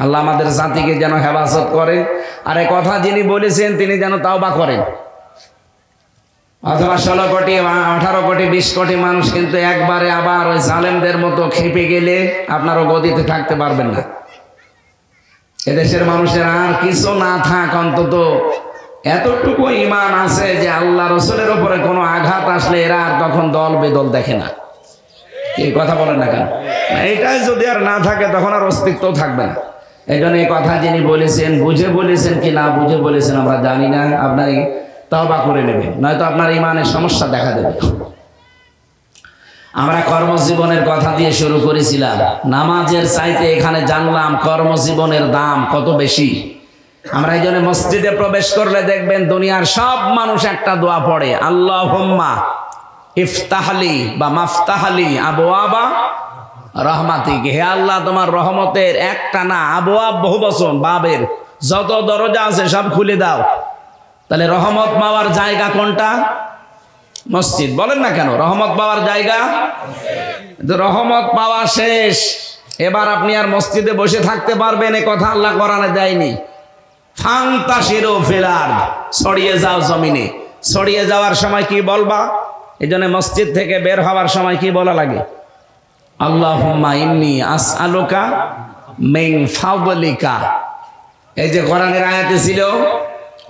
আল্লাহ আমাদের জাতিকে যেন হেফাজত করে। আর এই কথা যিনি বলেছেন তিনি যেন তাওবা করেন। অথবা 16 কোটি 18 কোটি 20 কোটি মানুষ কিন্তু একবারে আবার ওই জালেমদের মতো খেপে গেলে আপনারও গদিতে থাকতে পারবেন না। এদেশের মানুষের আর কিছু না থাক, অন্তত এতটুকু ঈমান আছে যে আল্লাহ রসুলের উপরে কোনো আঘাত আসলে এরা আর তখন দল বেদল দেখে না। এই কথা বলেন না কেন? এটাই যদি আর না থাকে তখন আর অস্তিত্ব থাকবে না। এই জন্য এই কথা যিনি বলেছেন, বুঝে বলেছেন কি না বুঝে বলেছেন আমরা জানি না, আপনার তওবা করে নেবেন, নয়তো আপনার ঈমানের সমস্যা দেখা দেবে। আমরা কর্মজীবনের কথা দিয়ে শুরু করেছিলাম, নামাজের চাইতে এখানে জানলাম কর্মজীবনের দাম কত বেশি। আমরা এই জন্য মসজিদে প্রবেশ করলে দেখবেন দুনিয়ার সব মানুষ একটা দোয়া পড়ে, আল্লাহুম্মা ইফতাহলি বা মাফতাহলি আবওয়াবা রহমাতিক, হে আল্লাহ তোমার রহমতের একটা না, আবওয়াব বহু বচন, বাবের যত দরজা আছে সব খুলে দাও। তাহলে রহমত পাওয়ার জায়গা কোনটা? মসজিদ। বলেন না কেন? রহমত পাওয়ার জায়গা। রহমত পাওয়া শেষ, এবার আপনি আর মসজিদে বসে থাকতে পারবেন এ কথা আল্লাহ কোরআনে দেয়নি। ফান্তাশিরু ফিল আরদ, ছড়িয়ে যাও জমিনে। ছড়িয়ে যাওয়ার সময় কি বলবা? এই জন্য মসজিদ থেকে বের হওয়ার সময় কি বলা লাগে? আল্লাহুম্মা ইন্নী আসআলুকা মিন ফাদলিকা। এই যে কোরআনের আয়াতে ছিল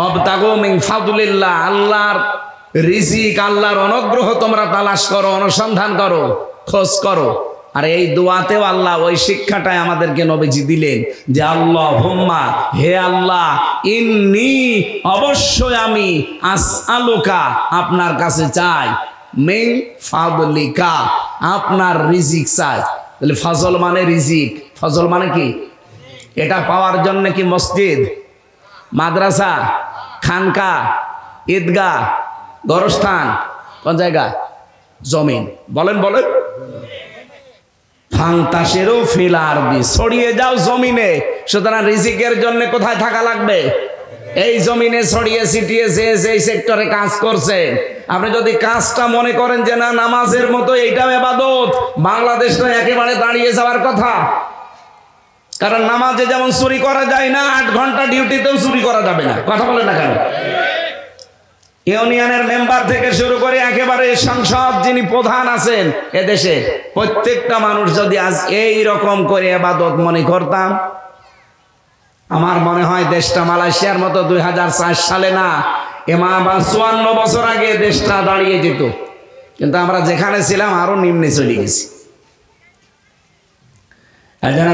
অবতাগু মিন ফাদলিল্লাহ, আল্লাহর রিজিক, আল্লাহর অনুগ্রহ তোমরা তালাশ করো, অনুসন্ধান করো, খোঁজ করো। আর এই দোয়াতেও আল্লাহ ওই শিক্ষাটাই আমাদেরকে নবীজি দিলেন যে আল্লাহুম্মা, হে আল্লাহ, ইন্নী, অবশ্যই আমি, আসআলুকা, আপনার কাছে চাই, মিন ফাদলিকা, আপনার রিজিক চাই। তাহলে ফজল মানে রিজিক, ফজল মানে কি? এটা পাওয়ার জন্য কি মসজিদ, মাদ্রাসা, খানকা, ঈদগাহ, গরস্থান, কোন জায়গা? জমিন। বলেন বলেন। ফান্তাশিরু ফিল আরদি, ছড়িয়ে যাও জমিনে। সুতরাং রিজিকের জন্য কোথায় থাকা লাগবে? এই জমিনে ছড়িয়ে ছিটিয়ে যেই সেক্টরে কাজ করছে, আপনি যদি কাজটা মনে করেন যে না নামাজের মতো এইটাও ইবাদত, বাংলাদেশ তো একেবারে দাঁড়িয়ে যাওয়ার কথা। কারণ নামাজে যেমন চুরি করা যায় না, 8 ঘন্টা ডিউটিতেও চুরি করা যাবে না। কথা বলেন না কেন? ইউনিয়নের মেম্বার থেকে শুরু করে একেবারে সংসদ যিনি প্রধান আছেন এদেশে, প্রত্যেকটা মানুষ যদি আজ এই রকম করে ইবাদত মনে করতাম, আমার মনে হয় দেশটা মালয়েশিয়ার মতো 2004 সালে না, 54 বছর আগে দেশটা দাঁড়িয়ে যেত। কিন্তু আমরা যেখানে ছিলাম আরো নিম্নে চলে গেছি।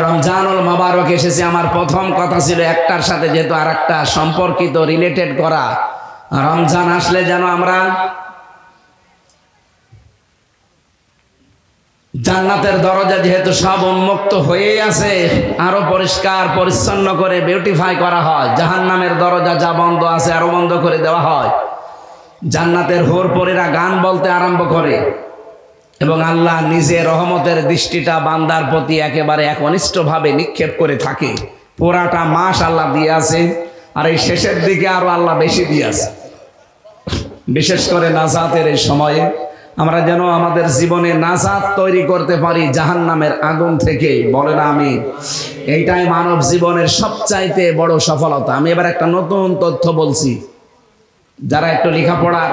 রমজানুল মুবারক এসেছে, আমার প্রথম কথা ছিল একটার সাথে যেহেতু আর একটা সম্পর্কিত, রিলেটেড করা। রমজান আসলে যেন আমরা জান্নাতের দরজা যেহেতু সব উন্মুক্ত হয়েই আছে, আরো পরিষ্কার পরিচ্ছন্ন করে বিউটিফাই করা হয়। জাহান্নামের দরজা যা বন্ধ আছে আরো বন্ধ করে দেওয়া হয়। জান্নাতের হুর পরীরা গান বলতে আরম্ভ করে এবং আল্লাহ নিজে রহমতের দৃষ্টিটা বান্দার প্রতি একেবারে একনিষ্ঠভাবে নিক্ষেপ করে থাকে। পুরাটা মাস আল্লাহ দিয়ে আছে, আর এই শেষের দিকে আরো আল্লাহ বেশি দিয়ে আছে। বিশেষ করে নাজাতের এই সময়ে আমরা যেন আমাদের জীবনে নাজাত তৈরি করতে পারি জাহান্নামের আগুন থেকে, বলেন আমিন। এইটাই মানব জীবনের সবচাইতে বড় সফলতা। আমি এবার একটা নতুন তথ্য বলছি, যারা একটু লেখাপড়ার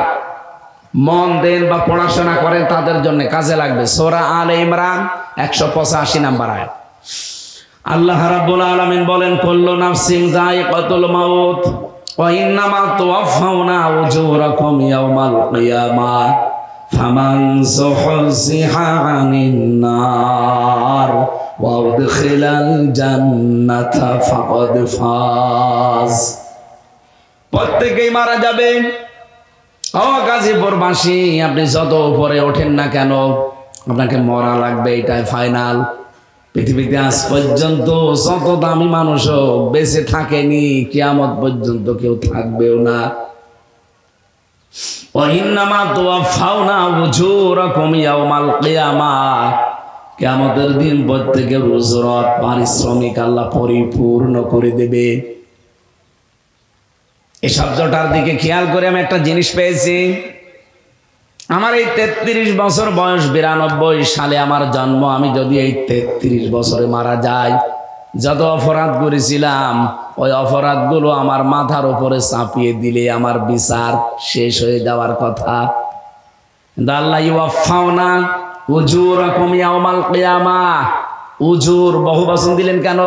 মন দেন বা পড়াশোনা করেন তাদের জন্য কাজে লাগবে। সূরা আলে ইমরান 185 নাম্বার আয়াত। আল্লাহ রাব্বুল আলামিন বলেন, কুল্লু নাফসিন যায়িকাতুল মাউত ওয়া ইন্নামা তুওয়াফাউনা উজুরাকুম ইয়াওমাল কিয়ামাহ ফামান যুহজিহা আনিন নার ওয়া উদখিলাল জান্নাতা ফাকাদ ফাজ। প্রত্যেকেই মারা যাবে। ও গাজীপুরবাসী, আপনি যত উপরে ওঠেন না কেন আপনাকে মরা লাগবে, এটাই ফাইনাল। পৃথিবীতে আজ পর্যন্ত যত দামি মানুষও বেঁচে থাকেনি, কিয়ামত পর্যন্ত কেউ থাকবেও না। ওয়াইন্নামা তুওয়াফাউনা উজুরাকুম ইয়াওমাল কিয়ামাহ, কিয়ামতের দিন প্রত্যেকের উজরত পারিশ্রমিক আল্লাহ পরিপূর্ণ করে দেবে। এই শব্দটার দিকে খেয়াল করে আমি একটা জিনিস পেয়েছি। আমার এই 33 বছর বয়স, 92 সালে আমার জন্ম। আমি যদি এই 33 বছরে মারা যাই, যত অপরাধ করেছিলাম ওই অপরাধগুলো আমার মাথার উপরে চাপিয়ে দিলে আমার বিচার শেষ হয়ে যাওয়ার কথা। আল্লাহ ইউওয়াফাউনা উজুরাকুম ইয়াওমাল কিয়ামাহ, উজুর বহু বচন দিলেন কেন?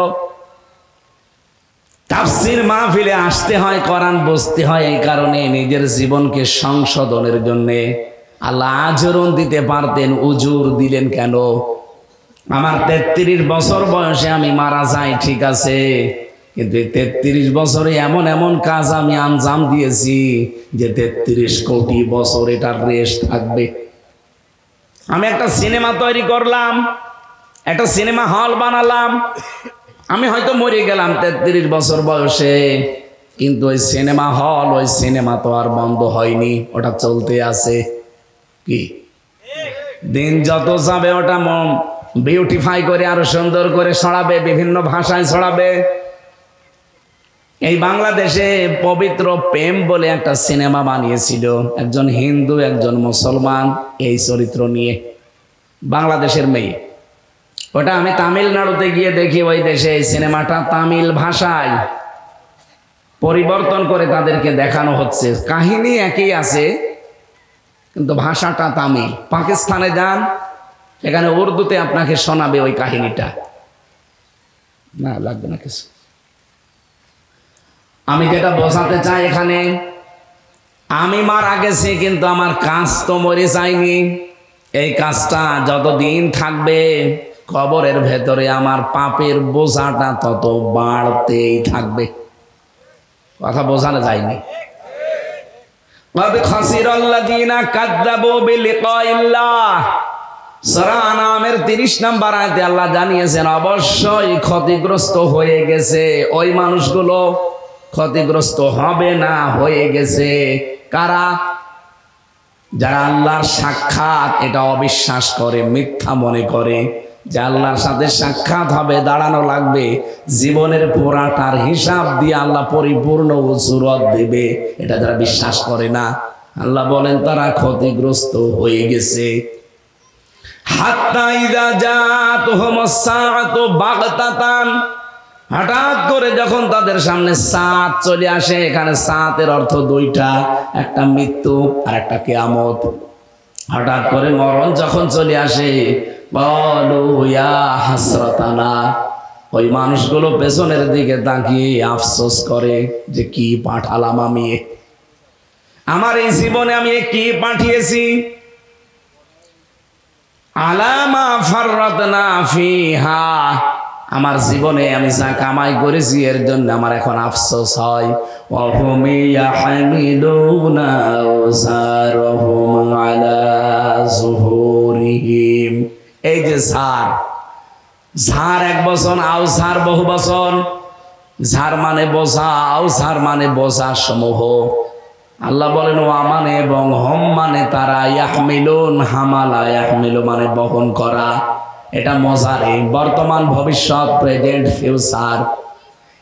তাফসীর মাহফিলে আসতে হয়, কোরআন বুঝতে হয়, এই কারণে নিজের জীবনকে সংশোধনের জন্য। আল্লাহ আজরন দিতে পারতেন, উজুর দিলেন কেন? আমার 33 বছর বয়সে আমি মারা যাই, ঠিক আছে, কিন্তু 33 বছরে এমন এমন কাজ আমি আঞ্জাম দিয়েছি যে 33 কোটি বছর এটার রেশ থাকবে। আমি একটা সিনেমা তৈরি করলাম, একটা সিনেমা হল বানালাম। আমি হয়তো মরে গেলাম 33 বছর বয়সে, কিন্তু ওই সিনেমা হল, ওই সিনেমা তো আর বন্ধ হয়নি, ওটা চলতে আছে। কি দিন যত যাবে ওটা বিউটিফাই করে আরো সুন্দর করে ছড়াবে, বিভিন্ন ভাষায় ছড়াবে। এই বাংলাদেশে পবিত্র প্রেম বলে একটা সিনেমা বানিয়েছিল একজন হিন্দু একজন মুসলমান, এই চরিত্র নিয়ে, বাংলাদেশের মেয়ে। ওটা আমি তামিলনাড়ুতে গিয়ে দেখি, ওই দেশে এই সিনেমাটা তামিল ভাষায় পরিবর্তন করে তাদেরকে দেখানো হচ্ছে। কাহিনী একই আছে কিন্তু ভাষাটা তামিল। পাকিস্তানে যান, এখানে উর্দুতে আপনাকে শোনাবে ওই কাহিনীটা। না লাগবে না কিছু। আমি যেটা বোঝাতে চাই এখানে, আমি মারা গেছি কিন্তু আমার কাজ তো মরে যায়নি। এই কাজটা যতদিন থাকবে কবরের ভেতরে আমার পাপের বোঝাটা তত বাড়তেই থাকবে। কথা বোঝানো যায়নি। সূরা আনামের 30 নম্বর আয়াতে আল্লাহ জানিয়েছেন, অবশ্যই ক্ষতিগ্রস্ত হয়ে গেছে ওই মানুষগুলো। ক্ষতিগ্রস্ত হবে না, হয়ে গেছে। কারা? যারা আল্লাহর সাক্ষাৎ এটা অবিশ্বাস করে, মিথ্যা মনে করে যে আল্লাহর সাথে সাক্ষাৎ হবে, দাঁড়ানো লাগবে, জীবনের পুরাটার হিসাব দিয়ে আল্লাহ পরিপূর্ণ উজুরত দেবে, এটা যারা বিশ্বাস করে না, আল্লাহ বলেন তারা ক্ষতিগ্রস্ত হয়ে গেছে। হাত্তা ইযা জাআতুহুমুস সাআতু বাগতাতান, হঠাৎ করে যখন তাদের সামনে সাত চলে আসে। এখানে সাতের অর্থ দুইটা, একটা মৃত্যু আর একটা কিয়ামত। হঠাৎ করে মরণ যখন চলে আসে, বলু ইয়া হাসরাতানা, ওই মানুষগুলো পেছনের দিকে তাকিয়ে আফসোস করে যে কি পাঠালাম আমি, আমার এই জীবনে আমি কি পাঠিয়েছি। আলামা ফাররাতনা ফিহা, আমার জীবনে আমি যা কামাই করেছি এর জন্য আমার এখন আফসোস হয়। ওয়াহুম ইয়াহমিলুনা আওযারহুম আলা যুহুরিহিম, এই যে ঝাড়, ঝাড় এক বচন, আওযার বহু বচন। ঝাড় মানে বোঝা, আওযার মানে বোঝা সমূহ। আল্লাহ বলেন ওয়া মানে এবং হম মানে তারা, ইয়াহমিলুন হামালা, ইয়াহমিলু মানে বহন করা। এটা মজারে, বর্তমান ভবিষ্যৎ, প্রেজেন্ট ফিউচার।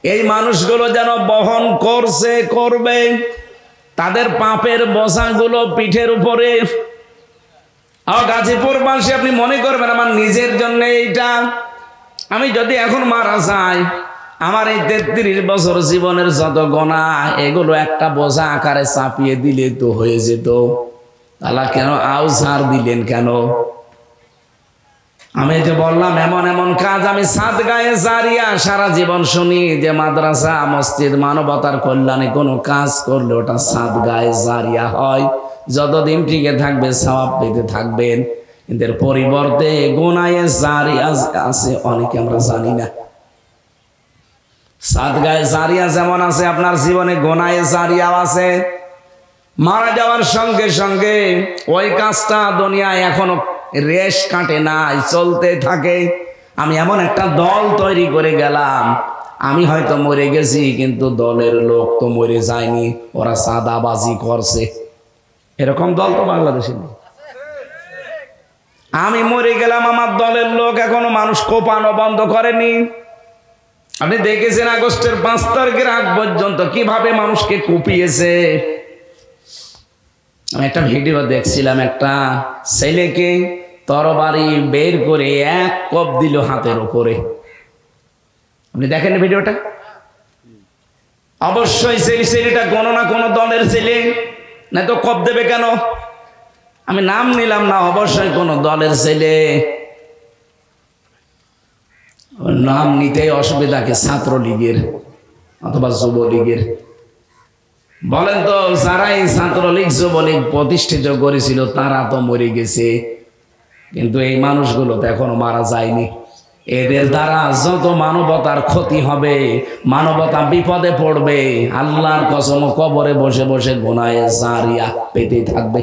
এই মানুষগুলো যেন বহন করছে, করবে তাদের পাপের বোঝাগুলো পিঠের উপরে। গাজীপুরবাসী, আপনি মনে করবেন আমার নিজের জন্য এইটা, আমি যদি এখন মারা যাই, আমার এই 33 বছর জীবনের যত গুনাহ এগুলো একটা বোঝা আকারে চাপিয়ে দিলে তো হয়ে যেত। আল্লাহ কেন আউঝার দিলেন কেন? আমি যে বললাম এমন এমন কাজ, আমি সাদগায়ে জারিয়া সারা জীবন শুনি যে মাদ্রাসা মসজিদ মানবতার কল্যাণে কোনো কাজ করলে ওটা সাদগায়ে জারিয়া হয়, যতদিন টিকে থাকবে সওয়াব পেতে থাকবেন। এদের পরিবর্তে গুনায়ে জারিয়া আছে অনেকে আমরা জানি না। সাদগায়ে জারিয়া যেমন আছে, আপনার জীবনে গুনায়ে জারিয়াও আছে। মারা যাওয়ার সঙ্গে সঙ্গে ওই কাজটা দুনিয়ায় এখনো রেশ কাটে নাই, চলতে থাকে। আমি এমন একটা দল তৈরি করে গেলাম, আমি হয়তো মরে গেছি কিন্তু দলের লোক তো মরে যায়নি, ওরা সাদাবাজি করছে। এরকম দল তো বাংলাদেশে নেই। আমি মরে গেলাম, আমার দলের লোক এখনো মানুষ কোপানো বন্ধ করেনি। আপনি দেখেছেন আগস্টের 5 তারিখের আগ পর্যন্ত কিভাবে মানুষকে কুপিয়েছে। আমি একটা ভিডিও দেখছিলাম, একটা ছেলেকে তরবারি বের করে এক কোপ দিল হাতের উপরে। আপনি দেখেন ভিডিওটা? অবশ্যই ছেলেটা কোনো না কোনো দলের ছেলে, না তো কোপ দেবে কেন? আমি নাম নিলাম না, অবশ্যই কোনো দলের ছেলে। নাম নিতেই অসুবিধা কি? ছাত্রলীগের অথবা যুবলীগের। বলেন তো, যারা এই ছাত্রলীগ যুবলীগ প্রতিষ্ঠিত করেছিল তারা তো মরে গেছে, কিন্তু এই গুলো তো এখনো মারা যায়নি। এদের দ্বারা যত মানবতার ক্ষতি হবে, মানবতা বিপদে পড়বে, আল্লাহর কসম কবরে বসে বসে গুনায়ে জারিয়া পেতে থাকবে।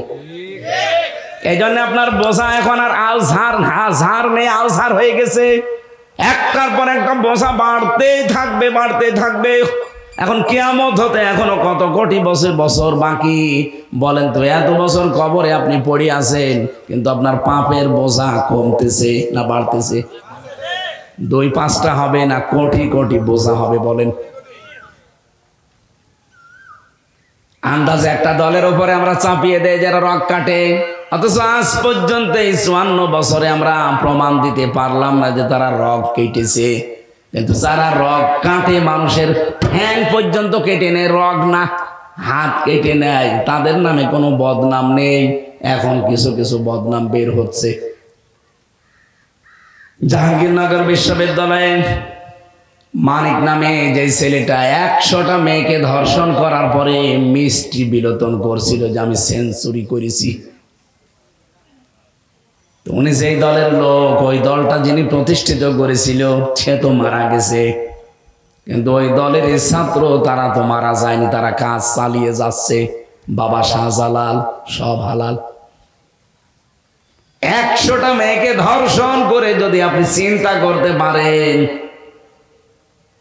এই জন্য আপনার বোঝা এখন আর আউঝার না, ঝাড় নেই, আউঝার হয়ে গেছে। একটার পর একটা বোঝা বাড়তেই থাকবে, বাড়তে থাকবে। এখন কিয়ামত হতে এখনো কত কোটি বছর বাকি। বলেন তো, এত বছর কবরে আপনি পড়ে আছেন, কিন্তু আপনার পাপের বোঝা কমতেছে না বাড়তেছে? 2-5টা হবে না কোটি কোটি বোঝা হবে? বলেন। আন্দাজে একটা দলের উপরে আমরা চাপিয়ে দেই যারা রক কাটে, অথচ আজ পর্যন্ত এই 54 বছরে আমরা প্রমাণ দিতে পারলাম না যে তারা রক কেটেছে। কিন্তু যারা রক কাটে, মানুষের ঠ্যাং পর্যন্ত কেটে নেয়, রক না হাত কেটে নেয়, তাদের নামে কোনো বদনাম নেই। এখন কিছু কিছু বদনাম বের হচ্ছে। জাহাঙ্গীরনগর বিশ্ববিদ্যালয়ে মানিক নামে যে ছেলেটা 100টা মেয়েকে ধর্ষণ করার পরে মিষ্টি বিলোচন করছিল যে আমি সেঞ্চুরি করেছি। উনি যেই দলের লোক, ওই দলটা যিনি প্রতিষ্ঠিত করেছিল সে তো মারা গেছে, কিন্তু ওই দলের এই ছাত্র তারা তো মারা যায়নি, তারা কাজ চালিয়ে যাচ্ছে। বাবা শাহজালাল সব হালাল। 100টা মেয়েকে ধর্ষণ করে যদি আপনি চিন্তা করতে পারেন,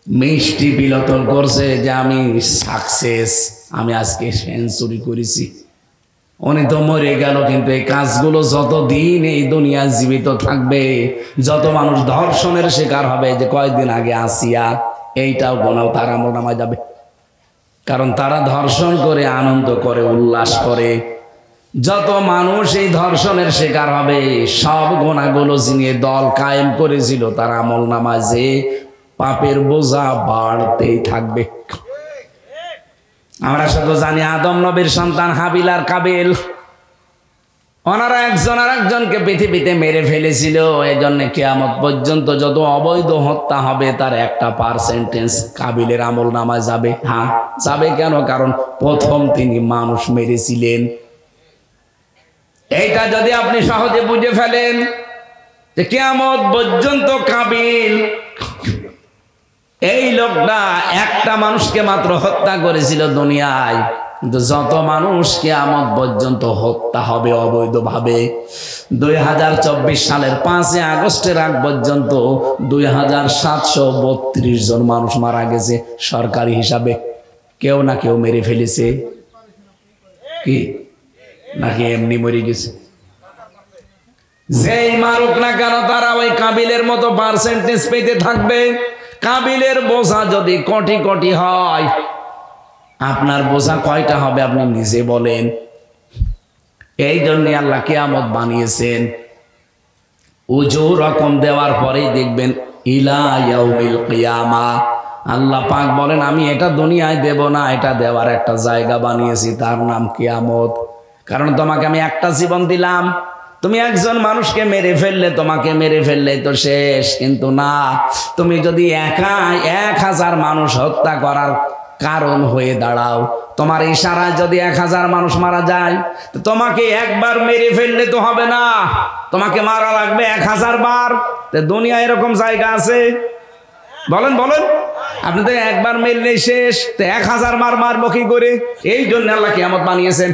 মিষ্টি বিলোচন করছে যে আমি সাকসেস, আমি আজকে সেঞ্চুরি করেছি। উনি তো মরে গেল, কিন্তু এই কাজগুলো যতদিন এই দুনিয়া জীবিত থাকবে, যত মানুষ ধর্ষণের শিকার হবে, যে কয়েকদিন আগে আসিয়া, এইটাও গোনাও তার আমল নামায় যাবে। কারণ তারা ধর্ষণ করে আনন্দ করে, উল্লাস করে। যত মানুষ এই ধর্ষণের শিকার হবে, সব গোনাগুলো যিনি দল কায়েম করেছিল তার আমল নামায় যে পাপের বোঝা বাড়তেই থাকবে। আমরা শুধু জানি আদম নবীর সন্তান হাবিল আর কাবিল, ওনারা একজন আর একজনকে পৃথিবীতে মেরে ফেলেছিল। এই জন্য কিয়ামত পর্যন্ত যত অবৈধ হত্যা হবে তার একটা পার্সেন্টেজ কাবিলের আমল নামায় যাবে। হ্যাঁ, যাবে কেন? কারণ প্রথম তিনি মানুষ মেরেছিলেন। এইটা যদি আপনি সহজে বুঝে ফেলেন যে কিয়ামত পর্যন্ত কাবিল, এই লোকটা একটা মানুষকে মাত্র হত্যা করেছিল দুনিয়ায়, কিন্তু যত মানুষ কিয়ামত পর্যন্ত হত্যা হবে অবৈধভাবে, 2024 সালের 5 আগস্টের আগ পর্যন্ত 2732 জন মানুষ মারা গেছে সরকারি হিসাবে। কেউ না কেউ মেরে ফেলেছে, কি নাকি এমনি মরে গেছে? যেই মারুক না কেন তারা ওই কাবিলের মতো পার্সেন্টেজ পেতে থাকবে। কাবিলের বোঝা যদি কোটি কোটি হয়, আপনার বোঝা কয়টা হবে আপনি নিজে বলেন। এই জন্য আল্লাহ কিয়ামত বানিয়েছেন। উজু রকম দেওয়ার পরেই দেখবেন ইলা ইয়াউমিল কিয়ামা, আল্লাহ পাক বলেন আমি এটা দুনিয়ায় দেব না, এটা দেওয়ার একটা জায়গা বানিয়েছি, তার নাম কিয়ামত। কারণ তোমাকে আমি একটা জীবন দিলাম, তুমি একজন মানুষকে মেরে ফেললে, তোমাকে মেরে ফেললে তো শেষ, কিন্তু না, তুমি যদি একা 1000 মানুষ হত্যা করার কারণ হয়ে দাঁড়াও, তোমার ইশারায় যদি 1000 মানুষ মারা যায়, তো তোমাকে একবার মেরে ফেললে তো হবে না, তোমাকে মারা লাগবে 1000 বার। তো দুনিয়া এরকম জায়গা আছে? বলেন বলেন, আপনি তো একবার মেরলে শেষ, তো 1000 মারবো কি করে? এই জন্য আল্লাহ কিয়ামত বানিয়েছেন।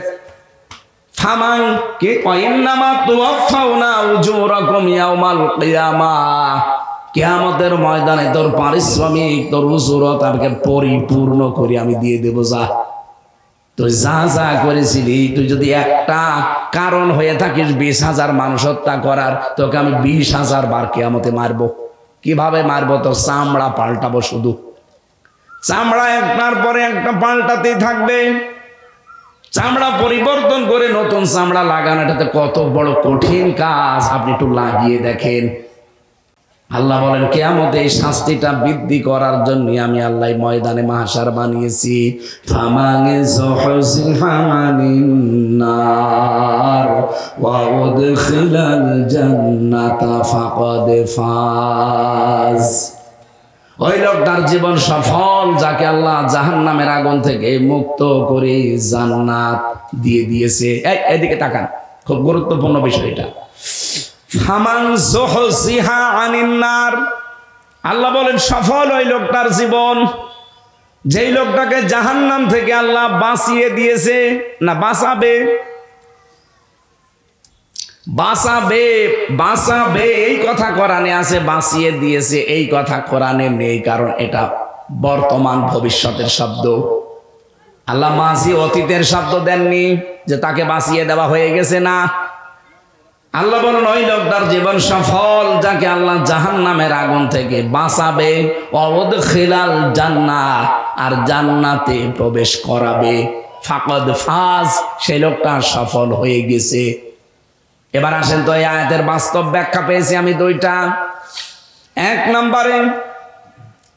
ফামান কে ইন্নামা তুওয়াফাউনা উজুরাকুম ইয়াউমাল কিয়ামা, কিয়ামতের ময়দানে তোর পারিশ্রমিক, তোর উজুরত আমাকে পরিপূর্ণ করে আমি দিয়ে দেব। যা তুই যা যা করেছিলি, তুই যদি একটা কারণ হয়ে থাকিস 20,000 মানুষ হত্যা করার, তোকে আমি 20,000 বার কিয়ামতে মারবো। কিভাবে মারবো? তোর চামড়া পাল্টাবো, শুধু চামড়া একটার পরে একটা পাল্টাতেই থাকবে। চামড়া পরিবর্তন করে নতুন চামড়া লাগানো, এটাতে কত বড় কঠিন কাজ, আপনি একটু লাগিয়ে দেখেন। আল্লাহ বলেন কিয়ামতে এই শাস্তিটা বৃদ্ধি করার জন্য আমি আল্লাহ ময়দানে মাহশার বানিয়েছি। ফামানে যুহজিহা আনিন নার ওয়া উদখিলাল জান্নাতা ফাকাদ ফাজ। ওই লোকটার জীবন সফল যাকে আল্লাহ জাহান্নামের আগুন থেকে মুক্ত করে জান্নাত দিয়ে দিয়েছে। এদিকে তাকান, খুব গুরুত্বপূর্ণ বিষয় এটা। ফামান যুহজিহা আনিন নার, আল্লাহ বলেন সফল ওই লোকটার জীবন, যেই লোকটাকে জাহান্নাম থেকে আল্লাহ বাঁচিয়ে দিয়েছে। না, বাঁচাবে, বাঁচাবে, বাঁচাবে এই কথা কোরআনে আছে, বাঁচিয়ে দিয়েছে এই কথা কোরআনে নেই, কারণ এটা বর্তমান ভবিষ্যতের শব্দ। আল্লাহ মাঝি অতীতের শব্দ দেননি যে তাকে বাঁচিয়ে দেওয়া হয়ে গেছে, না। আল্লাহ বলেন ওই লোকটার জীবন সফল যাকে আল্লাহ জাহান্নামের আগুন থেকে বাঁচাবে, ওয়াদখিলাল জান্নাহ, আর জান্নাতে প্রবেশ করাবে। ফাকাদ ফাজ, সেই লোকটা সফল হয়ে গেছে। এবার আসেন তো, এই আয়াতের বাস্তব ব্যাখ্যা পেয়েছি আমি দুইটা। এক নম্বরে,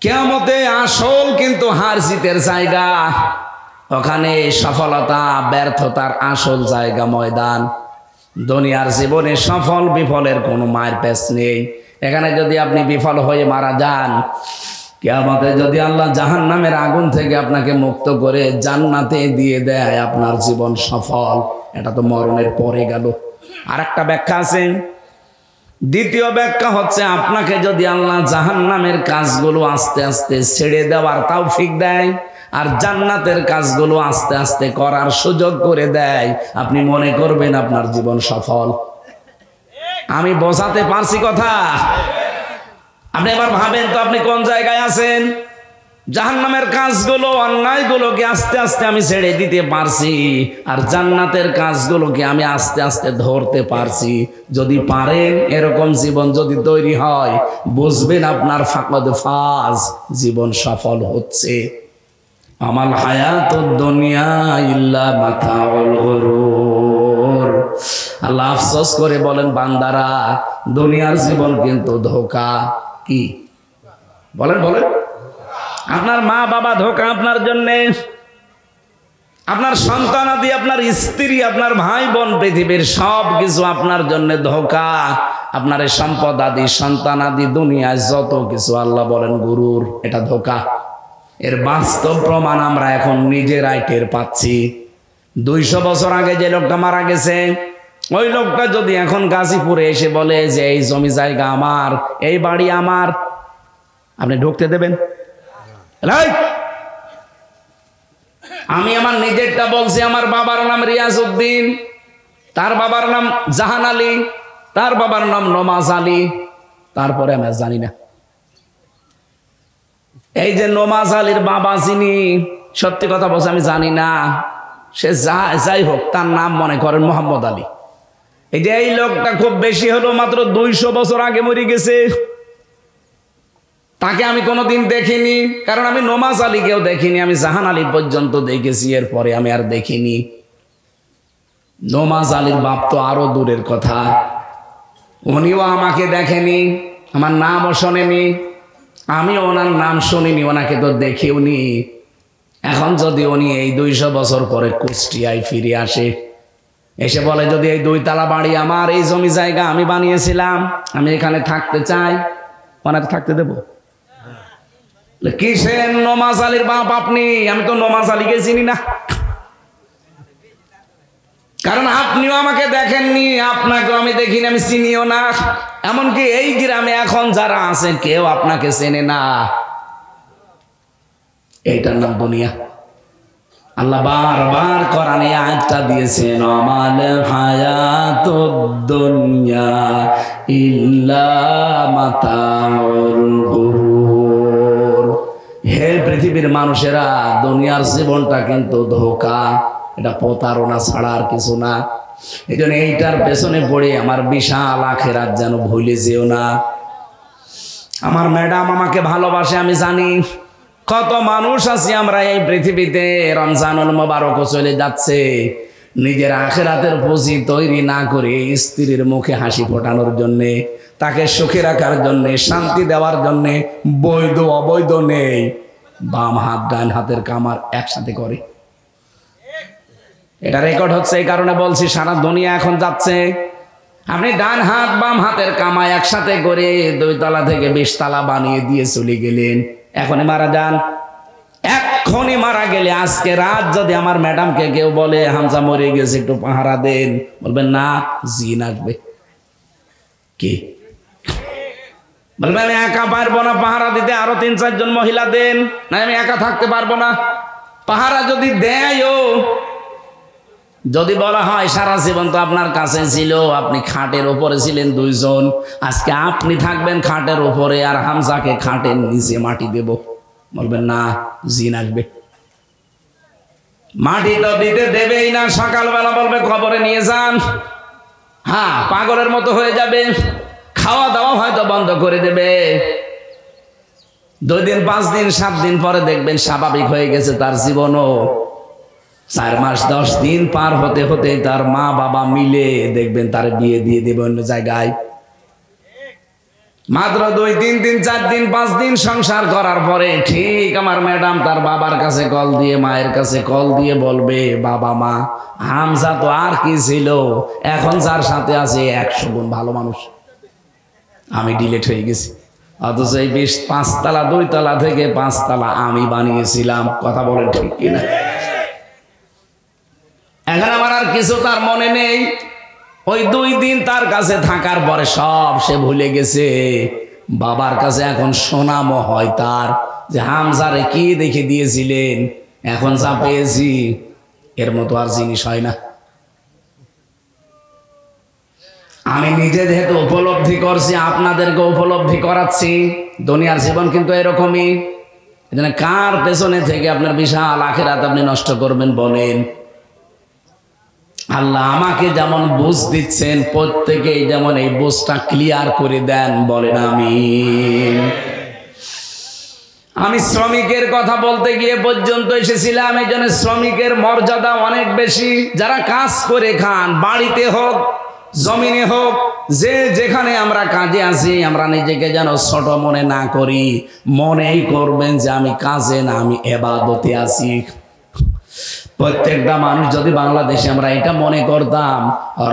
কিয়ামতে আসল কিন্তু হার জিতের জায়গা, ওখানে সফলতা ব্যর্থতার আসল জায়গা ময়দান। দুনিয়ার জীবনে সফল বিফলের কোনো মায়ের পেছ নেই। এখানে যদি আপনি বিফল হয়ে মারা যান, কিয়ামতে যদি আল্লাহ জাহান্নামের আগুন থেকে আপনাকে মুক্ত করে জান্নাতে দিয়ে দেয়, আপনার জীবন সফল। এটা তো মরণের পরে গেল। আর একটা ব্যাখ্যা আছে, দ্বিতীয় ব্যাখ্যা হচ্ছে, আপনাকে যদি আল্লাহ জাহান্নামের কাজগুলো আস্তে আস্তে ছেড়ে দেওয়ার তৌফিক দেয়, আর জান্নাতের কাজগুলো আস্তে আস্তে করার সুযোগ করে দেয়, আপনি মনে করবেন আপনার জীবন সফল। আমি বোঝাতে পারছি কথা? আপনি এবার ভাবেন তো, আপনি কোন জায়গায় আছেন? জাহান্নামের কাজগুলো, অন্যায়গুলোকে আস্তে আস্তে আমি ছেড়ে দিতে পারছি, আর জান্নাতের কাজগুলোকে আমি আস্তে আস্তে ধরতে পারছি। যদি পারেন, এরকম জীবন যদি তৈরি হয়, বুঝবেন আপনার ফাকাদ ফাজ, জীবন সফল হচ্ছে। আমাল হায়াতুদ দুনিয়া ইল্লা মাতাউল গুরুর। আল্লাহ আফসোস করে বলেন, বান্দারা, দুনিয়ার জীবন কিন্তু ধোঁকা। কি বলেন বলেন? আপনার মা বাবা ধোঁকা আপনার জন্যে, আপনার সন্তানাদি, আপনার স্ত্রী, আপনার ভাই বোন, পৃথিবীর সব কিছু আপনার জন্য ধোঁকা। আপনার এই সম্পদ আদি, সন্তান আদি, দুনিয়ায় যত কিছু আল্লাহ বলেন গুরুর, এটা ধোঁকা। এর বাস্তব প্রমাণ আমরা এখন নিজেরাই টের পাচ্ছি। 200 বছর আগে যে লোকটা মারা গেছে, ওই লোকটা যদি এখন গাজীপুরে এসে বলে যে এই জমি জায়গা আমার, এই বাড়ি আমার, আপনি ঢুকতে দেবেন? আমি আমার নিজেরটা বলছি, আমার বাবার নাম রিয়াজ উদ্দিন, তার বাবার নাম জাহান আলী, তার বাবার নাম নমাজ আলী, তারপরে আমি জানি না। এই যে নমাজ আলীর বাবা যিনি, সত্যি কথা বলছে আমি জানি না, সে যাই হোক, তার নাম মনে করেন মোহাম্মদ আলী। এই যে এই লোকটা খুব বেশি হলো মাত্র 200 বছর আগে মরে গেছে। তাকে আমি কোনোদিন দেখিনি, কারণ আমি নমাজ আলীকেও দেখিনি, আমি জাহান আলী পর্যন্ত দেখেছি, এরপরে আমি আর দেখিনি। নমাজ আলীর বাপ তো আরো দূরের কথা, উনিও আমাকে দেখেনি, আমার নামও শোনেনি, আমি ওনার নাম শুনিনি, ওনাকে তো দেখেও নি। এখন যদি উনি এই 200 বছর পরে কুষ্টিয়ায় ফিরে আসে, এসে বলে যদি এই 2 তলা বাড়ি আমার, এই জমি জায়গা আমি বানিয়েছিলাম, আমি এখানে থাকতে চাই, ওনাকে থাকতে দেব? কিসের নমাজ আলীর বাপ আপনি? আমি তো নমাজ আলীকে চিনি না, কারণ আপনিও আমাকে দেখেননি, আপনাকেও আমি দেখিনি, আমি চিনিও না। এমনকি এই গ্রামে এখন যারা আছে কেউ আপনাকে চেনে না। এইটার নাম দুনিয়া। আল্লাহ বারবার কোরআনে আয়াতটা দিয়েছেন, আমাল হায়াতুদ দুনিয়া ইল্লা মাতাউল গুরুর। হে পৃথিবীর মানুষেরা, দুনিয়ার জীবনটা কিন্তু ধোঁকা, এটা প্রতারণা ছাড়া আর কিছু না। এই জন্য এইটার পেছনে পড়ে আমার বিশাল আখিরাত যেন ভুলে যেও না। আমার ম্যাডাম আমাকে ভালোবাসে, আমি জানি। কত মানুষ আছি আমরা এই পৃথিবীতে, রমজানুল মোবারক চলে যাচ্ছে, নিজের আখিরাতের পুঁজি তৈরি না করে স্ত্রীর মুখে হাসি ফোটানোর জন্যে, তাকে সুখে রাখার জন্যে, শান্তি দেওয়ার জন্যে, বৈধ অবৈধ নেই, বাম হাত ডান হাতের কামার একসাথে করে। এটা রেকর্ড হচ্ছে, এই কারণে বলছি, সারা দুনিয়া এখন যাচ্ছে। আপনি ডান হাত বাম হাতের কামাই একসাথে করে 2 তলা থেকে 20 তলা বানিয়ে দিয়ে চলে গেলেন, এখনই মারা যান। এখনই মারা গেলে আজকে রাত যদি আমার ম্যাডামকে কেউ বলে হামজা মরে গেছে, একটু পাহারা দেন, বলবেন না, জিন আসবে। কি বলবেন? আমি একা পারবো না পাহারা দিতে, আরো 3-4 জন মহিলা দেন, না আমি একা থাকতে পারবো না। পাহারা যদি দেয়ও, যদি বলা হয় সারা জীবন তো আপনার কাছে ছিল, আপনি খাটের উপরে ছিলেন 2 জন, আজকে আপনি থাকবেন খাটের উপরে আর হামজাকে খাটের নিচে মাটি দেব, বলবেন না, জিন আসবে। মাটি তো দিতে দেবেই না, সকালবেলা বলবে কবরে নিয়ে যান। হ্যাঁ, পাগলের মতো হয়ে যাবে, খাওয়া দাওয়া হয়তো বন্ধ করে দেবে। 2 দিন 5 দিন 7 দিন পরে দেখবেন স্বাভাবিক হয়ে গেছে তার জীবনও। 4 মাস 10 দিন পার হতে হতে তার মা বাবা মিলে দেখবেন তার বিয়ে দিয়ে দেবে অন্য জায়গায়। মাত্র 2-3 দিন 4 দিন 5 দিন সংসার করার পরে ঠিক আমার ম্যাডাম তার বাবার কাছে কল দিয়ে, মায়ের কাছে কল দিয়ে বলবে, বাবা মা, হামজা তো আর কি ছিল, এখন যার সাথে আছে 100 গুণ ভালো মানুষ, আমি ডিলেট হয়ে গেছি। অথচ এই 5 তলা 2 তলা থেকে 5 তলা আমি বানিয়েছিলাম। কথা বলেন ঠিক কিনা? এখন আমার আর কিছু তার মনে নেই। ওই 2 দিন তার কাছে থাকার পরে সব সে ভুলে গেছে। বাবার কাছে এখন শোনামও হয় তার, যে হামজারে কি দেখে দিয়েছিলেন, এখন যা পেয়েছি এর মতো আর জিনিস হয় না। আমি নিজে যেহেতু উপলব্ধি করছি, আপনাদেরকে উপলব্ধি করাচ্ছি। দুনিয়ার জীবন কিন্তু এরকমই। এজন্য কার পেছনে থেকে আপনার বিশাল আখিরাত আপনি নষ্ট করবেন বলেন? আল্লাহ আমাকে যেমন বুঝ দিচ্ছেন, প্রত্যেকেই যেমন এই বুঝটা ক্লিয়ার করে দেন, বলেন আমিন। আমি শ্রমিকের কথা বলতে গিয়ে পর্যন্ত এসেছিলাম। এই জন্য শ্রমিকের মর্যাদা অনেক বেশি। যারা কাজ করে খান, বাড়িতে হোক জমিনে হোক, যে যেখানে আমরা কাজে আছি, আমরা নিজেকে যেন ছোট মনে না করি, মনেই করবেন যে আমি কাজে না, আমি ইবাদতে আছি। প্রত্যেকটা মানুষ যদি বাংলাদেশে আমরা এটা মনে করতাম,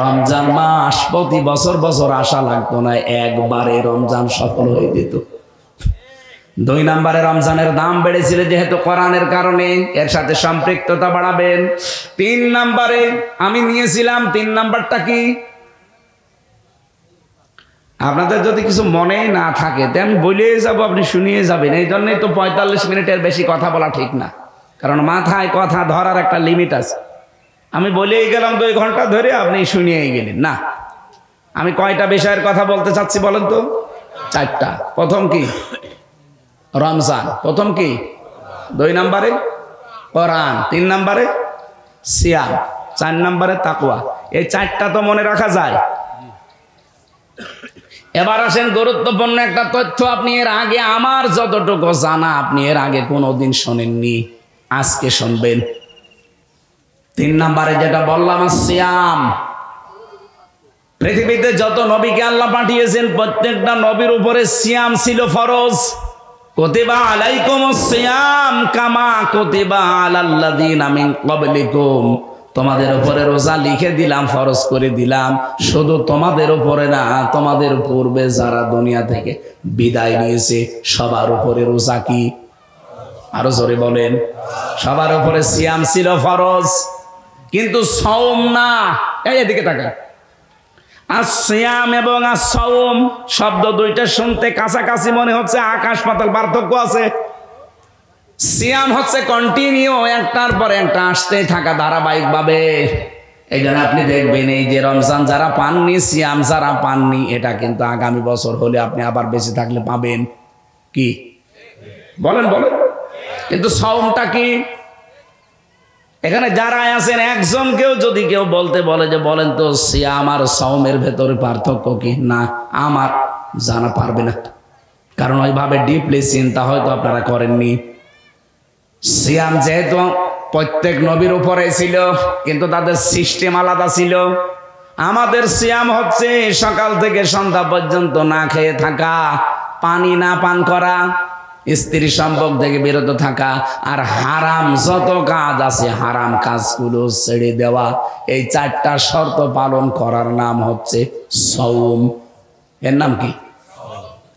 রমজান মাস প্রতি বছর বছর আসা লাগতো না, একবারে রমজান সফল হয়ে যেত। 2 নম্বরে রমজানের দাম বেড়েছিল যেহেতু কোরআনের কারণে, এর সাথে সম্পৃক্ততা বাড়াবেন। 3 নম্বরে আমি নিয়েছিলাম, 3 নাম্বারটা কি আপনাদের যদি কিছু মনেই না থাকে তো আমি বলেই যাব, আপনি শুনিয়ে যাবেন। এই জন্যই তো 45 মিনিটের বেশি কথা বলা ঠিক না, কারণ মাথায় কথা ধরার একটা লিমিট আছে। আমি বলেই গেলাম 2 ঘন্টা ধরে, আপনি শুনিয়েই গেলেন না। আমি কয়টা বিষয়ের কথা বলতে চাচ্ছি বলেন তো? 4টা। প্রথম কি? রমজান। প্রথম কি? 2 নম্বরে কোরআন, 3 নম্বরে সিয়াম, 4 নম্বরে তাকওয়া। এই 4টা তো মনে রাখা যায়। এবার আসেন গুরুত্বপূর্ণ একটা তথ্য, আপনি এর আগে আমার যতটুকু জানা আপনি এর আগে কোনোদিন শোনেননি, আজকে শুনবেন। 3 নম্বরে যেটা বললাম, সিয়াম। পৃথিবীতে যত নবীকে আল্লাহ পাঠিয়েছেন প্রত্যেকটা নবীর উপরে সিয়াম ছিল ফরজ। কুতিবা আলাইকুমুস সিয়াম কামা কুতিবা আলাল্লাযিনা মিন ক্বাবলিকুম, তোমাদের উপরে রোজা লিখে দিলাম, ফরজ করে দিলাম। শুধু তোমাদের উপরে না, তোমাদের পূর্বে যারা দুনিয়া থেকে বিদায় নিয়েছে সবার উপরে রোজা কি? আরো জোরে বলেন। সবার উপরে সিয়াম ছিল ফরজ, কিন্তু সাওম না। এদিকে তাকা। আসিয়াম এবং আসসাওম শব্দ দুইটা শুনতে কাছাকাছি মনে হচ্ছে, আকাশ পাতাল পার্থক্য আছে। সিয়াম হচ্ছে কন্টিনিউ, একটার পর একটা আসতেই থাকা ধারাবাহিক ভাবে। এই জন্য আপনি দেখবেন এই যে রমজান যারা পাননি, সিয়াম যারা পাননি, এটা কিন্তু আগামী বছর হলে আপনি আবার বেঁচে থাকলে পাবেন। কি বলেন বলেন? কিন্তু সাওমটা কি? এখানে যারা আছেন একজনকেও যদি কেউ বলতে বলে যে বলেন তো সিয়াম আর সাওমের ভেতরে পার্থক্য কি, না আমার জানা পারবে না, কারণ ওইভাবে ডিপলি চিন্তা হয়তো আপনারা করেননি। সিয়াম যেহেতু প্রত্যেক নবীর উপরে ছিল, কিন্তু তাদের সিস্টেম আলাদা ছিল। আমাদের সিয়াম হচ্ছে সকাল থেকে সন্ধ্যা পর্যন্ত না খেয়ে থাকা, পানি না পান করা, স্ত্রী সম্পর্ক থেকে বিরত থাকা, আর হারাম যত কাজ আছে হারাম কাজগুলো ছেড়ে দেওয়া। এই 4টা শর্ত পালন করার নাম হচ্ছে সাওম। এর নাম কি?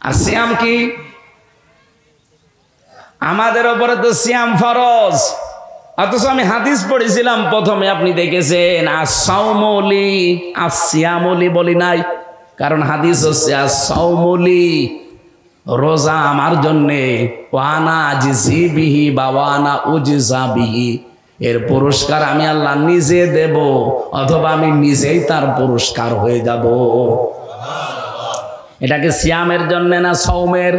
আর সিয়াম কি? আমাদের উপরে তো সিয়াম ফরজ, অথচ আমি হাদিস পড়েছিলাম প্রথমে, আপনি দেখেছেন আস-সাওমুলি আস-সিয়ামুলি বলি নাই, কারণ হাদিস হচ্ছে আস-সাওমুলি, রোজা আমার জন্যে, ওয়ানা আজিজি বিহি বা ওয়ানা উজিজা বিহি, এর পুরস্কার আমি আল্লাহ নিজে দেব, অথবা আমি নিজেই তার পুরস্কার হয়ে যাব। এটাকে সিয়ামের জন্য না সাওমের?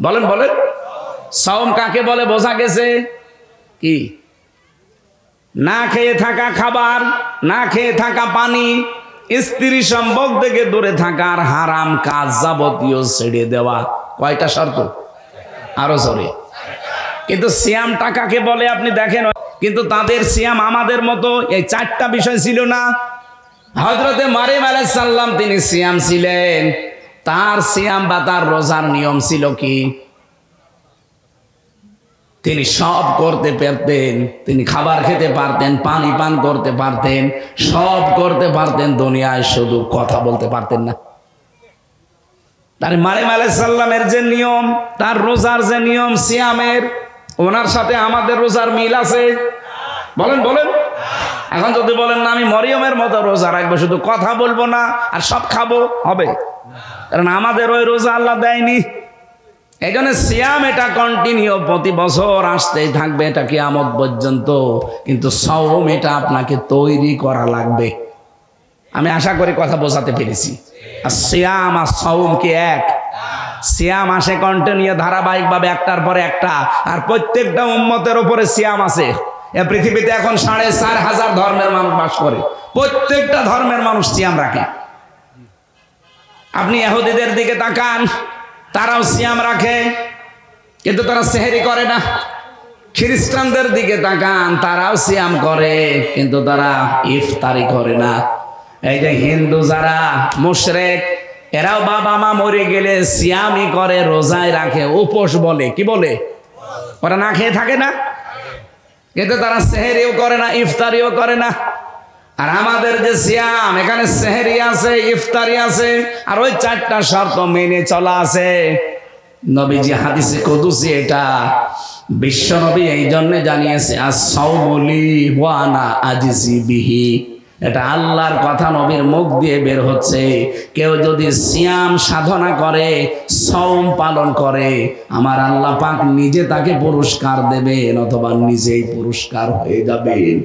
বলেন বলেন। সাওম কাকে বলে বোঝা গেছে? কি? না খেয়ে থাকা খাবার, না খেয়ে থাকা পানি, স্ত্রী সম্পর্ক থেকে দূরে থাকার, হারাম কাজ যাবতীয় ছেড়ে দেওয়া। কয়টা শর্ত? আরো জোরে। কিন্তু সিয়ামটা কাকে বলে আপনি দেখেন, কিন্তু তাদের সিয়াম আমাদের মতো এই 4টা বিষয় ছিল না। হযরতে মারিয়াম আলাইহিস সালাম তিনি সিয়াম ছিলেন, তার সিয়াম বা তার রোজার নিয়ম ছিল কি? তিনি সব করতে পারতেন, তিনি খাবার খেতে পারতেন, পানি পান করতে পারতেন, সব করতে পারতেন দুনিয়ায়, শুধু কথা বলতে পারতেন না। তার মারিয়াম আলাইহিস সালামের যে নিয়ম, তার রোজার যে নিয়ম সিয়ামের, ওনার সাথে আমাদের রোজার মিল আছে? বলেন বলেন। এখন যদি বলেন না আমি মরিয়মের মতো রোজা রাখবো, শুধু কথা বলবো না আর সব খাবো, হবে? কারণ আমাদের ওই রোজা আল্লাহ দেয়নি। এই জন্য সিয়াম এটা কন্টিনিউ, প্রতি বছর আসতেই থাকবে, এটা কিয়ামত পর্যন্ত। কিন্তু সাওম এটা আপনাকে তৈরি করা লাগবে। আমি আশা করি কথা বোঝাতে পেরেছি। আর সিয়াম আর সাওম কি এক? সিয়াম আসে কন্টিনিউ ধারাবাহিকভাবে, একটার পরে একটা, আর প্রত্যেকটা উম্মতের উপরে সিয়াম আছে। এ পৃথিবীতে এখন 4,500 ধর্মের মানুষ বাস করে, প্রত্যেকটা ধর্মের মানুষ সিয়াম রাখে। আপনি ইহুদিদের দিকে তাকান, তারাও সিয়াম রাখে, কিন্তু তারা সেহরি করে না। খ্রিস্টানদের দিকে তাকান, তারাও সিয়াম করে, কিন্তু তারা ইফতারি করে না। এই যে হিন্দু যারা মুশরিক, এরাও বাবা মা মরে গেলে সিয়ামই করে, রোজায় রাখে, উপোস বলে। কি বলে? ওরা না খেয়ে থাকে না, কিন্তু তারা সেহরিও করে না, ইফতারিও করে না। আর আমাদের যে সিয়াম, এখানে সেহরি আছে, ইফতারি আছে, আর ওই 4টা শর্ত মেনে চলা আছে। নবীজি হাদিসে কুদসি, এটা বিশ্ব নবী এই জন্য জানিয়েছে আস-সাওমুলি ওয়া আনা আজিজি বিহি, এটা আল্লাহর কথা নবীর মুখ দিয়ে বের হচ্ছে। কেউ যদি সিয়াম সাধনা করে, সাওম পালন করে, আমার আল্লাহ পাক নিজে তাকে পুরস্কার দেবেন, অথবা নিজেই পুরস্কার হয়ে যাবেন।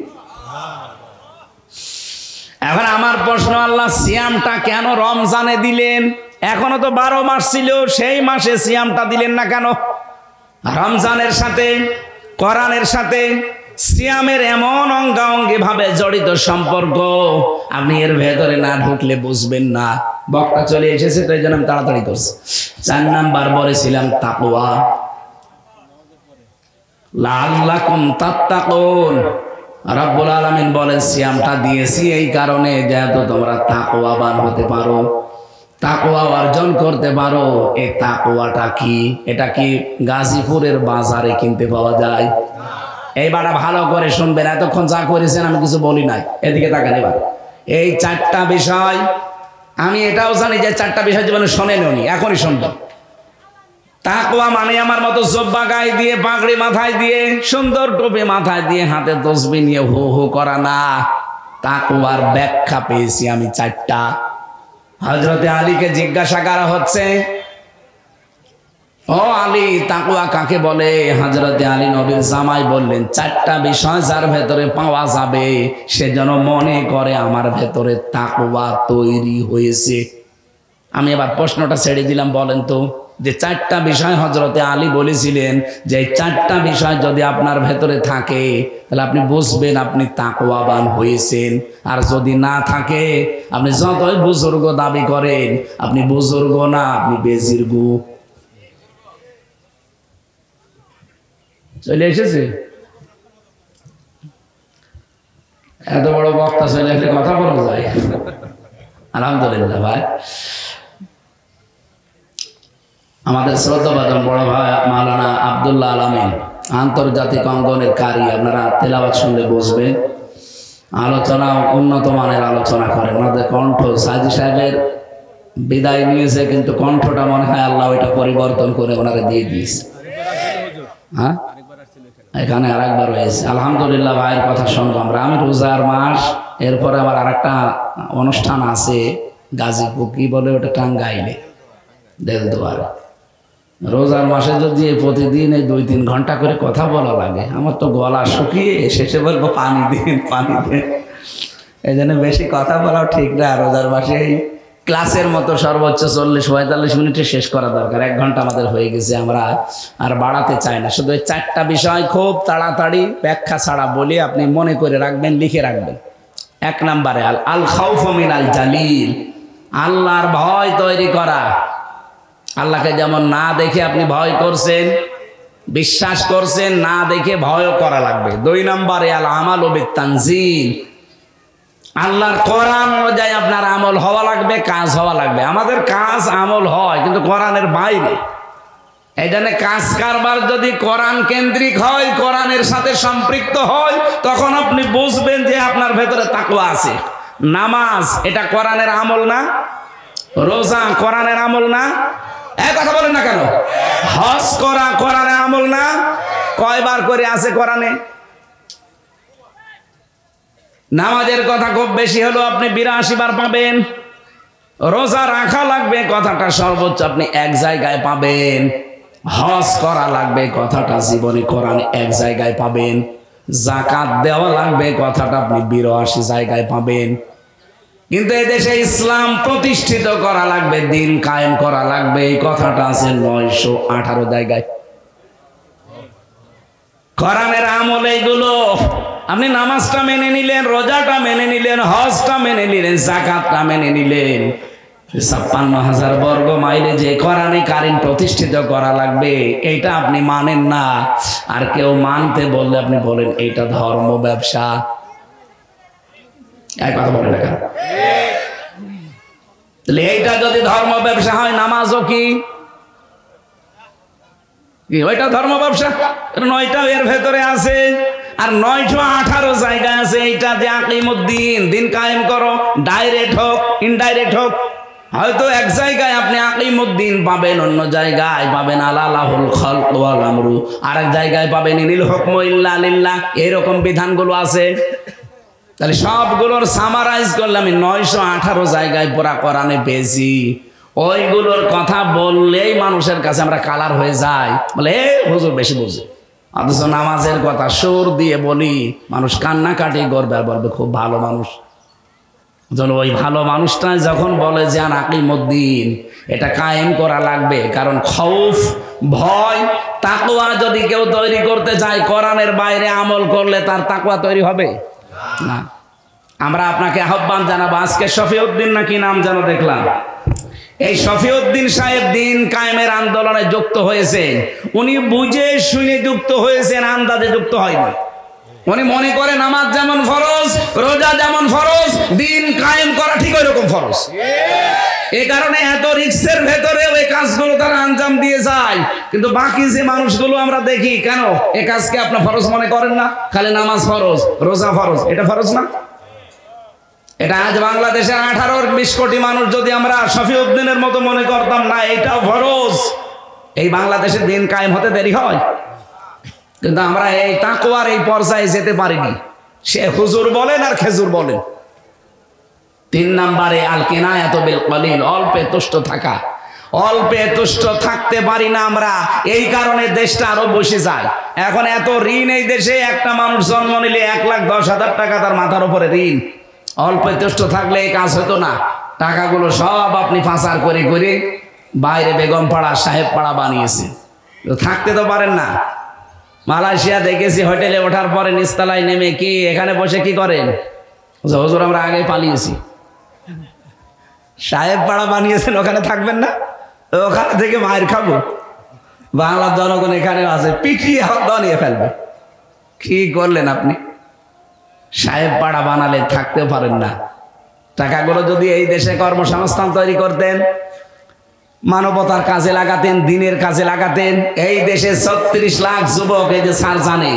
এখন আমার প্রশ্ন, আল্লাহ সিয়ামটা কেন রমজানে দিলেন? এখনো তো 12 মাস ছিল, সেই মাসে সিয়ামটা দিলেন না কেন? রমজানের সাথে, কোরআনের সাথে সিয়ামের এমন অঙ্গাঙ্গি ভাবে ভাবে জড়িত সম্পর্ক, আপনি এর ভেতরে না ঢুকলে বুঝবেন না। বক্তা চলে এসেছে তো এই জন্য আমি তাড়াতাড়ি করছি। 4 নাম্বার বলেছিলাম তাকওয়া, লাআল্লাকুম তাত্তাকুন। রব্বুল আলামিন বলেন সিয়ামটা দিয়েছি এই কারণে যাতে তোমরা তাকওয়াবান হতে পারো, তাকওয়া অর্জন করতে পারো। এই তাকওয়াটা কি? এটা কি গাজীপুরের বাজারে কিনতে পাওয়া যায়? এইবার ভালো করে শুনবেন, এতক্ষণ যা করেছেন আমি কিছু বলি নাই, এদিকে তাকান এবার। এই 4টা বিষয়, আমি এটাও জানি যে 4টা বিষয় জীবনে শোনেননি, এখনই শুনবেন। তাকওয়া মানে আমার মতো জব্বা গায়ে দিয়ে, পাগড়ি মাথায় দিয়ে, সুন্দর টুপি মাথায় দিয়ে, হাতে তসবিহ নিয়ে হু হু করা না। তাকওয়ার ব্যাখ্যা পেয়েছি আমি 4টা। হযরতে আলীকে জিজ্ঞাসা করা হচ্ছে, ও আলী তাকওয়া কাকে বলে? হযরতে আলী নবীর জামাই বললেন 4টা বিষয় যার ভেতরে পাওয়া যাবে সে যেন মনে করে আমার ভেতরে তাকওয়া তৈরি হয়েছে। আমি এবার প্রশ্নটা ছেড়ে দিলাম, বলেন তো যে 4টা বিষয় হযরতে আলী বলেছিলেন যে 4টা বিষয় যদি আপনার ভেতরে থাকে তাহলে আপনি বুঝবেন আপনি তাকওয়াবান হয়েছেন। আর যদি না থাকে, আপনি যতই বুজুর্গ দাবি করেন, আপনি বুজুর্গ না, আপনি বেজির্গ। চলে এসেছে? এত বড় বক্তা চলে আসলে কথা বলা যায়। আলহামদুলিল্লাহ ভাই, আমাদের শ্রদ্ধাভাজন বড় ভাই মাওলানা আব্দুল্লাহ আল আমিন আন্তর্জাতিক অঙ্গনের কারি, আপনারা তেলাওয়াত শুনলে বুঝবেন। আলোচনা উন্নত মানের আলোচনা করেন। ওনাদের কণ্ঠ, সাইদি সাহেবের বিদায় নিয়েছে কিন্তু কণ্ঠটা মনে হয় আল্লাহ ওইটা পরিবর্তন করে ওনারা দিয়ে দিয়েছে। হ্যাঁ, এখানে আরেকবার হয়েছে। আলহামদুলিল্লাহ ভাইয়ের কথা শুনবো আমরা। আমি রোজার মাস, এরপরে আমার আরেকটা অনুষ্ঠান আছে গাজীপুর, কি বলে ওটা, টাঙ্গাইলে, দেলদুয়ার। রোজার মাসে যদি প্রতিদিন এই 2-3 ঘন্টা করে কথা বলা লাগে, আমার তো গলা শুকিয়ে শেষে বলবো পানি দিন পানি দিন। এই জন্য বেশি কথা বলাও ঠিক না। রোজার মাসে ক্লাসের মতো সর্বোচ্চ 40-45 মিনিটে শেষ করা দরকার। 1 ঘন্টা আমাদের হয়ে গেছে, আমরা আর বাড়াতে চাই না। শুধু 4টা বিষয় খুব তাড়াতাড়ি ব্যাখ্যা ছাড়া বলি, আপনি মনে করে রাখবেন, লিখে রাখবেন। 1 নম্বরে আল খাউফু মিনাল জালিল, আল্লাহর ভয় তৈরি করা। আল্লাহকে যেমন না দেখে আপনি ভয় করছেন, বিশ্বাস করছেন, না দেখে ভয়ও করা লাগবে। 2 নম্বরে আল আমালু বিত-তানজিল, আল্লাহর কোরআন অনুযায়ী আপনার আমল হওয়া লাগবে, কাজ হওয়া লাগবে। আমাদের কাজ আমল হয় কিন্তু কোরআনের বাইরে। এই জন্য কাজ কারবার যদি কোরআন কেন্দ্রিক হয়, কোরআনের সাথে সম্পৃক্ত হয়, তখন আপনি বুঝবেন যে আপনার ভেতরে তাকওয়া আছে। নামাজ এটা কোরআনের আমল না? রোজা কোরআনের আমল না? এক কথা বলেন না কেন? হজ করা কোরআনের আমল না? কয়বার করে আছে কোরআনে? নামাজের কথা খুব বেশি হলো আপনি 82 বার পাবেন। রোজা রাখা লাগবে কথাটা সর্বোচ্চ আপনি 1 জায়গায় পাবেন। হজ করা লাগবে কথাটা জীবনে কোরআনে 1 জায়গায় পাবেন। যাকাত দেওয়া লাগবে কথাটা আপনি 82 জায়গায় পাবেন। কিন্তু এই দেশে ইসলাম প্রতিষ্ঠিত করা লাগবে, দিন কায়েম করা লাগবে, এই কথাটা আছে 918 জায়গায়। কোরআনের আমল এইগুলো। আপনি নামাজটা মেনে নিলেন, রোজাটা মেনে নিলেন, হজটা মেনে নিলেন, যাকাতটা মেনে নিলেন, 56,000 বর্গ মাইলে যে কোরআনে কারিম প্রতিষ্ঠিত করা লাগবে, এটা আপনি মানেন না। আর কেউ মানতে বললে আপনি বলেন এইটা ধর্ম ব্যবসা। এক কথা বলেন না, তাহলে এইটা যদি ধর্ম ব্যবসা হয়, নামাজও কি ওইটা ধর্ম ব্যবসা? 9টা এর ভেতরে আছে, আর 918 জায়গায় আছে এইটা যে আকিমুদ্দিন, দিন কায়েম করো, ডাইরেক্ট হোক ইনডাইরেক্ট হোক। হয়তো 1 জায়গায় আপনি আকিমুদ্দিন পাবেন, অন্য জায়গায় পাবেন আলালাহুল খালক ওয়াল আমরু, আরেক জায়গায় পাবেন ইনিল হুকমু ইল্লা লিল্লাহ। এরকম বিধানগুলো আছে। তাহলে সবগুলোর সামারাইজ করলে আমি 918 জায়গায় পুরা কোরআনে পেয়েছি। ওইগুলোর কথা বললেই মানুষের কাছে আমরা কালার হয়ে যাই, বলে হুজুর বেশি বুঝে। অথচ নামাজের কথা সুর দিয়ে বলি, মানুষ কান্নাকাটি করবে আর বলবে খুব ভালো মানুষ। ওই ভালো মানুষটা যখন বলে যে আকিমুদ্দিন, এটা কায়েম করা লাগবে। কারণ খৌফ, ভয়, তাকওয়া যদি কেউ তৈরি করতে চায়, কোরআনের বাইরে আমল করলে তার তাকওয়া তৈরি হবে? না। আমরা আপনাকে আহ্বান জানাবো, আজকে শফিউদ্দিন নাকি নাম যেন দেখলাম, এই শফিউদ্দিন সাহেব দিন কায়েমের আন্দোলনে যুক্ত হয়েছেন। উনি বুঝে শুনে যুক্ত হয়েছেন, আন্দাজে যুক্ত হয়নি। উনি মনে করে নামাজ যেমন ফরজ, রোজা যেমন ফরজ, দিন কায়েম করা ঠিক ওই রকম ফরজ। এই কারণে এত রিস্কের ভেতরে ওই কাজগুলো তারা আঞ্জাম দিয়ে যায়। কিন্তু বাকি যে মানুষগুলো আমরা দেখি, কেন এই কাজকে আপনার ফরজ মনে করেন না? খালি নামাজ ফরজ, রোজা ফরজ, এটা ফরজ না? এটা আজ বাংলাদেশের 18-20 কোটি মানুষ যদি আমরা শফিউদ্দিনের মতো মনে করতাম, না এটাও ফরজ, এই বাংলাদেশের দিন কায়েম হতে দেরি হয়। কিন্তু আমরা এই তাকওয়ার এই পর্যায়ে যেতে পারিনি। সে হুজুর বলেন আর খেজুর বলেন। 3 নম্বরে আল কিনায়াতু বিল কলিল, অল্পে তুষ্ট থাকা। অল্পে তুষ্ট থাকতে পারি না আমরা, এই কারণে দেশটা আরো বসে যায়। এখন এত ঋণ এই দেশে, একটা মানুষ জন্ম নিলে 1,10,000 টাকা তার মাথার উপরে ঋণ। অল্পে তুষ্ট থাকলে এই কাজ হতো না। টাকাগুলো সব আপনি পাচার করে করে বাইরে বেগম পাড়া, সাহেব পাড়া বানিয়েছে। থাকতে তো পারেন না। মালয়েশিয়া দেখেছি, হোটেলে ওঠার পরে নিচতলায় নেমে কি এখানে বসে কি করেন? হুজুর আমরা আগে পালিয়েছি। সাহেব পাড়া বানিয়েছেন, ওখানে থাকবেন না? ওখানে থেকে মায়ের খাবো। বাংলার জনগণ এখানে আছে, পিটিয়ে নিয়ে ফেলবে। কি করলেন আপনি? সাহেব পাড়া বানালে থাকতেও পারেন না। টাকাগুলো যদি এই দেশে কর্মসংস্থান তৈরি করতেন, মানবতার কাজে লাগাতেন, দিনের কাজে লাগাতেন, এই দেশে 36 লাখ যুবক, এই যে স্যার জানে,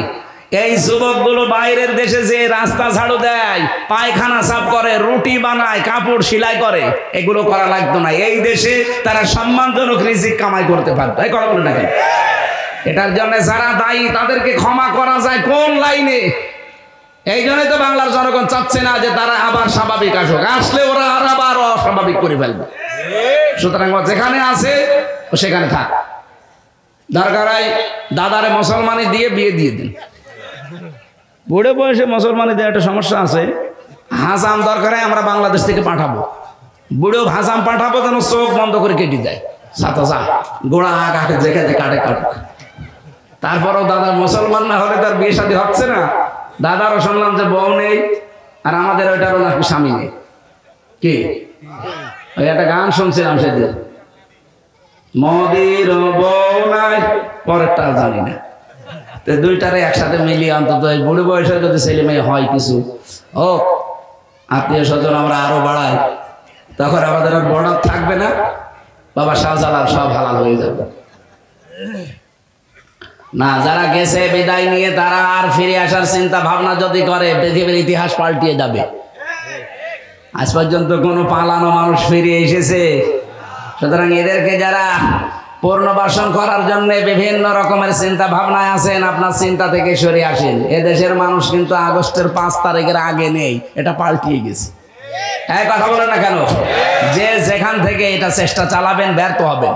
এই যুবকগুলো বাইরের দেশে যে রাস্তা ঝাড়ু দেয়, পায়খানা সাফ করে, রুটি বানায়, কাপড় সেলাই করে, এগুলো করা লাগতো না। এই দেশে তারা সম্মানজনক রিজিক কামাই করতে পারতো। এই কথা বলে না কেন? এটার জন্য যারা দায়ী তাদেরকে ক্ষমা করা যায় কোন লাইনে? এই জন্যই তো বাংলার জনগণ চাচ্ছে না যে তারা আবার স্বাভাবিক আসুক। আসলে ওরা আর আবার অস্বাভাবিক করে ফেলবে। সুতরাং যেখানে আছে সেখানে থাক। দরকার হয় দাদারে মুসলমানি দিয়ে বিয়ে দিয়ে দিন। বুড়ো বয়সে মুসলমানি দিয়ে একটা সমস্যা আছে। হাসাম দরকার হয় আমরা বাংলাদেশ থেকে পাঠাবো, বুড়ো হাসাম পাঠাবো যেন চোখ বন্ধ করে কেটে দেয়। সাথে যা গোড়া কাটে, যেখানে কাটে কাটুক। তারপরেও দাদা মুসলমান না হলে তার বিয়ে শাদী হচ্ছে না। দাদারও শুনলাম যে বউ নেই, আর আমাদের ওইটারও নাকি স্বামী নেই। কি ওই একটা গান শুনছিলাম সেদিন, মোদির বউ নাই, পরেরটা জানি না। তো দুইটারে একসাথে মিলিয়ে অন্তত বুড়ো বয়সে যদি ছেলে মেয়ে হয় কিছু, ও আত্মীয় স্বজন আমরা আরো বাড়াই, তখন আমাদের আর বর্ডার থাকবে না। বাবা শাহজালাল সব হালাল হয়ে যাবে। না, যারা গেছে বিদায় নিয়ে তারা আর ফিরে আসার চিন্তা ভাবনা যদি করে, পৃথিবীর ইতিহাস পাল্টিয়ে যাবে। আজ পর্যন্ত কোনো পালানো মানুষ ফিরে এসেছে? সুতরাং এদেরকে যারা পুনর্বাসন করার জন্য বিভিন্ন রকমের চিন্তা ভাবনায় আছেন, আপনার চিন্তা থেকে সরে আসেন। এদেশের মানুষ কিন্তু আগস্টের 5 তারিখের আগে নেই, এটা পাল্টিয়ে গেছে। হ্যাঁ, কথা বলে না কেন? যে যেখান থেকে এটা চেষ্টা চালাবেন ব্যর্থ হবেন।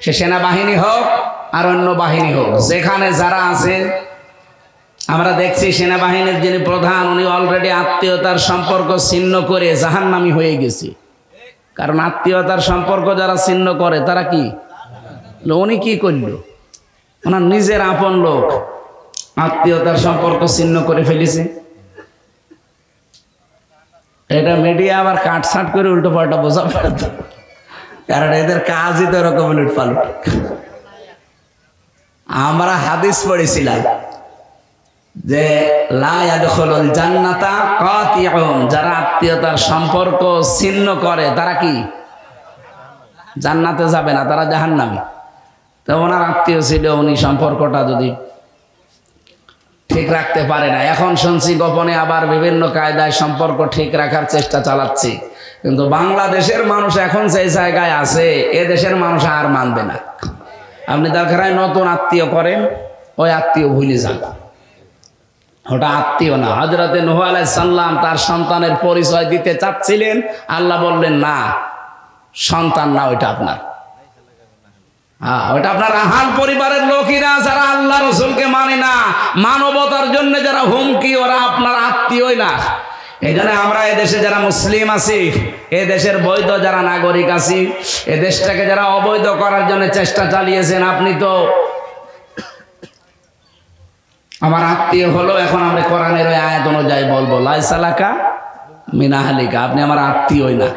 সে সেনাবাহিনী হোক আর অন্য বাহিনী হোক, যেখানে যারা আছেন। আমরা দেখছি সেনাবাহিনীর যিনি প্রধান, উনি অলরেডি আত্মীয়তার সম্পর্ক ছিন্ন করে জাহান্নামী হয়ে গেছে। কারণ আত্মীয়তার সম্পর্ক যারা ছিন্ন করে তারা কি, উনি কি করল? ওনার নিজের আপন লোক আত্মীয়তার সম্পর্ক ছিন্ন করে ফেলেছে। এটা মিডিয়া আবার কাটছাট করে উল্টো পাল্টা বোঝা পারত, কারণ এদের কাজই তো এরকম উলট পালট। আমরা হাদিস পড়েছিলাম যে লা ইয়াদখুলুল জান্নাতা কাতিউন, যারা আত্মীয়তার সম্পর্ক ছিন্ন করে তারা কি জান্নাতে যাবে না, তারা জাহান্নামী। তো ওনার আত্মীয় ছিল, উনি সম্পর্কটা যদি ঠিক রাখতে পারে না। এখন শুনছি গোপনে আবার বিভিন্ন কায়দায় সম্পর্ক ঠিক রাখার চেষ্টা চালাচ্ছে। কিন্তু বাংলাদেশের মানুষ এখন যে জায়গায় আছে, এ দেশের মানুষ আর মানবে না। আপনি দরকার হয় নতুন আত্মীয় করেন, ওই আত্মীয় ভুলে যান, ওটা আত্মীয় না। হযরতে নূহ আলাইহিস সালাম তার সন্তানের পরিচয় দিতে চাচ্ছিলেন, আল্লাহ বললেন না, সন্তান না, ওইটা আপনার। ওটা আপনার আহাল পরিবারের লোকেরা যারা আল্লাহ রসুলকে মানে না, মানবতার জন্য যারা হুমকি, ওরা আপনার আত্মীয়ই না। এই জন্য আমরা এদেশে যারা মুসলিম আছি, এ দেশের বৈধ যারা নাগরিক আছি, এ দেশটাকে যারা অবৈধ করার জন্য চেষ্টা চালিয়েছেন, আপনি তো আমার আত্মীয় হলো, এখন আমরা কোরআনের ওই আয়াত অনুযায়ী বলবো লাইসালাকা মিনাহালিকা, আপনি আমার আত্মীয়ই না।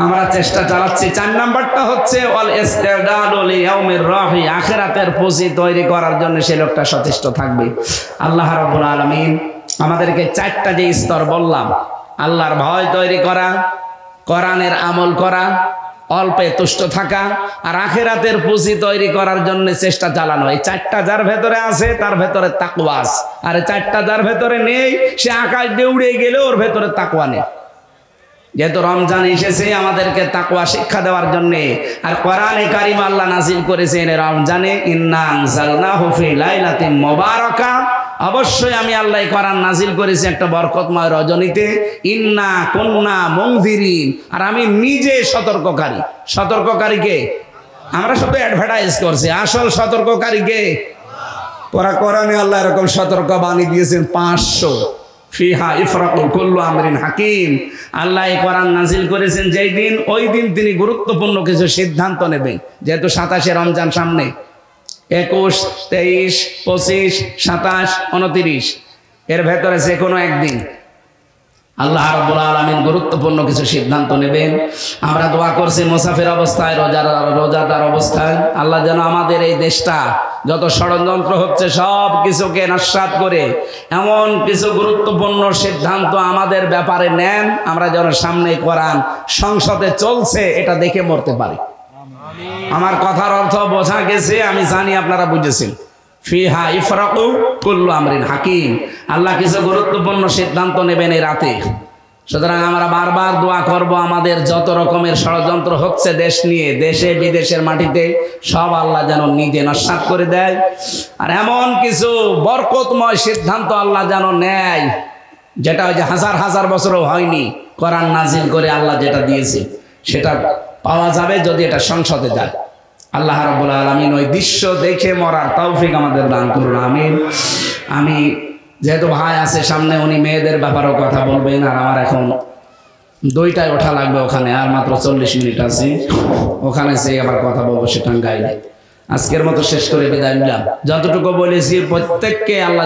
আমরা চেষ্টা চালাচ্ছি। 4 নাম্বারটা হচ্ছে ওয়াল ইস্তিদাদু লিয়াউমির রাহি, আখিরাতের পুঁজি তৈরি করার জন্য সে লোকটা সচেষ্ট থাকবে। আল্লাহ রাব্বুল আলামিন আমাদেরকে 4টা যে স্তর বললাম, আল্লাহর ভয় তৈরি করা, কোরআনের আমল করা, অল্পে তুষ্ট থাকা, আর আখিরাতের পুঁজি তৈরি করার জন্য চেষ্টা চালানো। এই 4টা যার ভেতরে আছে তার ভেতরে তাকওয়া আছে, আর এই 4টা যার ভেতরে নেই সে আকাশ দিয়ে উড়ে গেলে ওর ভেতরে তাকওয়া নেই। যেহেতু রমজান এসেছে আমাদেরকে তাকওয়া শিক্ষা দেওয়ার জন্য, আর কোরআনে কারিম আল্লাহ নাযিল করেছেন রমজানে, ইন্না আনজালনাহু ফি লাইলাতিন মুবারাকা, অবশ্যই আমি আল্লাহ কোরআন নাযিল করেছি একটা বরকতময় রজনীতে। ইন্না কুন্না মুনযিরিন, আর আমি নিজে সতর্ককারী। সতর্ককারীকে আমরা শুধু অ্যাডভার্টাইজ করছি, আসল সতর্ককারীকে কোরআনে আল্লাহ এরকম সতর্ক বাণী দিয়েছেন 500। ফিহা ইফরাকু কুল্লু আমরিন হাকিম, আল্লাহ এই কোরআন নাযিল করেছেন যেই দিন, ওই দিন তিনি গুরুত্বপূর্ণ কিছু সিদ্ধান্ত নেবেন। যেহেতু 27 রমজান সামনে, 21, 23, 25, 27, 29 এর ভেতরে যে কোনো একদিন আল্লাহ রাব্বুল আলামিন গুরুত্বপূর্ণ কিছু সিদ্ধান্ত নেবেন। আমরা দোয়া করছি মুসাফির অবস্থায়, রোজাদার অবস্থায়, আল্লাহ যেন আমাদের এই দেশটা যত ষড়যন্ত্র হচ্ছে সব কিছুকে নস্যাৎ করে এমন কিছু গুরুত্বপূর্ণ সিদ্ধান্ত আমাদের ব্যাপারে নেন, আমরা যেন সামনে কোরআন সংসদে চলছে এটা দেখে মরতে পারি। আমার কথার অর্থ বোঝা গেছে, আমি জানি আপনারা বুঝেছেন। ফিহা ইফরাকু কুল্লু আমরিন হাকিম, আল্লাহ কিছু গুরুত্বপূর্ণ সিদ্ধান্ত নেবেন এই রাতে। সুতরাং আমরা বারবার দোয়া করব, আমাদের যত রকমের ষড়যন্ত্র হচ্ছে দেশ নিয়ে, দেশে বিদেশের মাটিতে, সব আল্লাহ যেন নিজে নস্যাৎ করে দেয়, আর এমন কিছু বরকতময় সিদ্ধান্ত আল্লাহ যেন নেয় যেটা ওই যে হাজার হাজার বছরও হয়নি। কোরআন নাজিল করে আল্লাহ যেটা দিয়েছে সেটা পাওয়া যাবে যদি এটা সংসদে যায়। আল্লাহ রাব্বুল আলামিন ওই দৃশ্য দেখে মরার তৌফিক আমাদের দান করুন, আমিন। আমি যেহেতু ভাই আছে সামনে, উনি মেয়েদের ব্যাপারেও কথা বলবেন, আর আমার এখন 2টায় ওঠা লাগবে ওখানে, আর মাত্র 40 মিনিট আছে, ওখানে যেয়ে আবার কথা বলবো সেটা গাইলে। আজকের মতো শেষ করে বিদায় নিলাম। যতটুকু বলেছি প্রত্যেককে আল্লাহ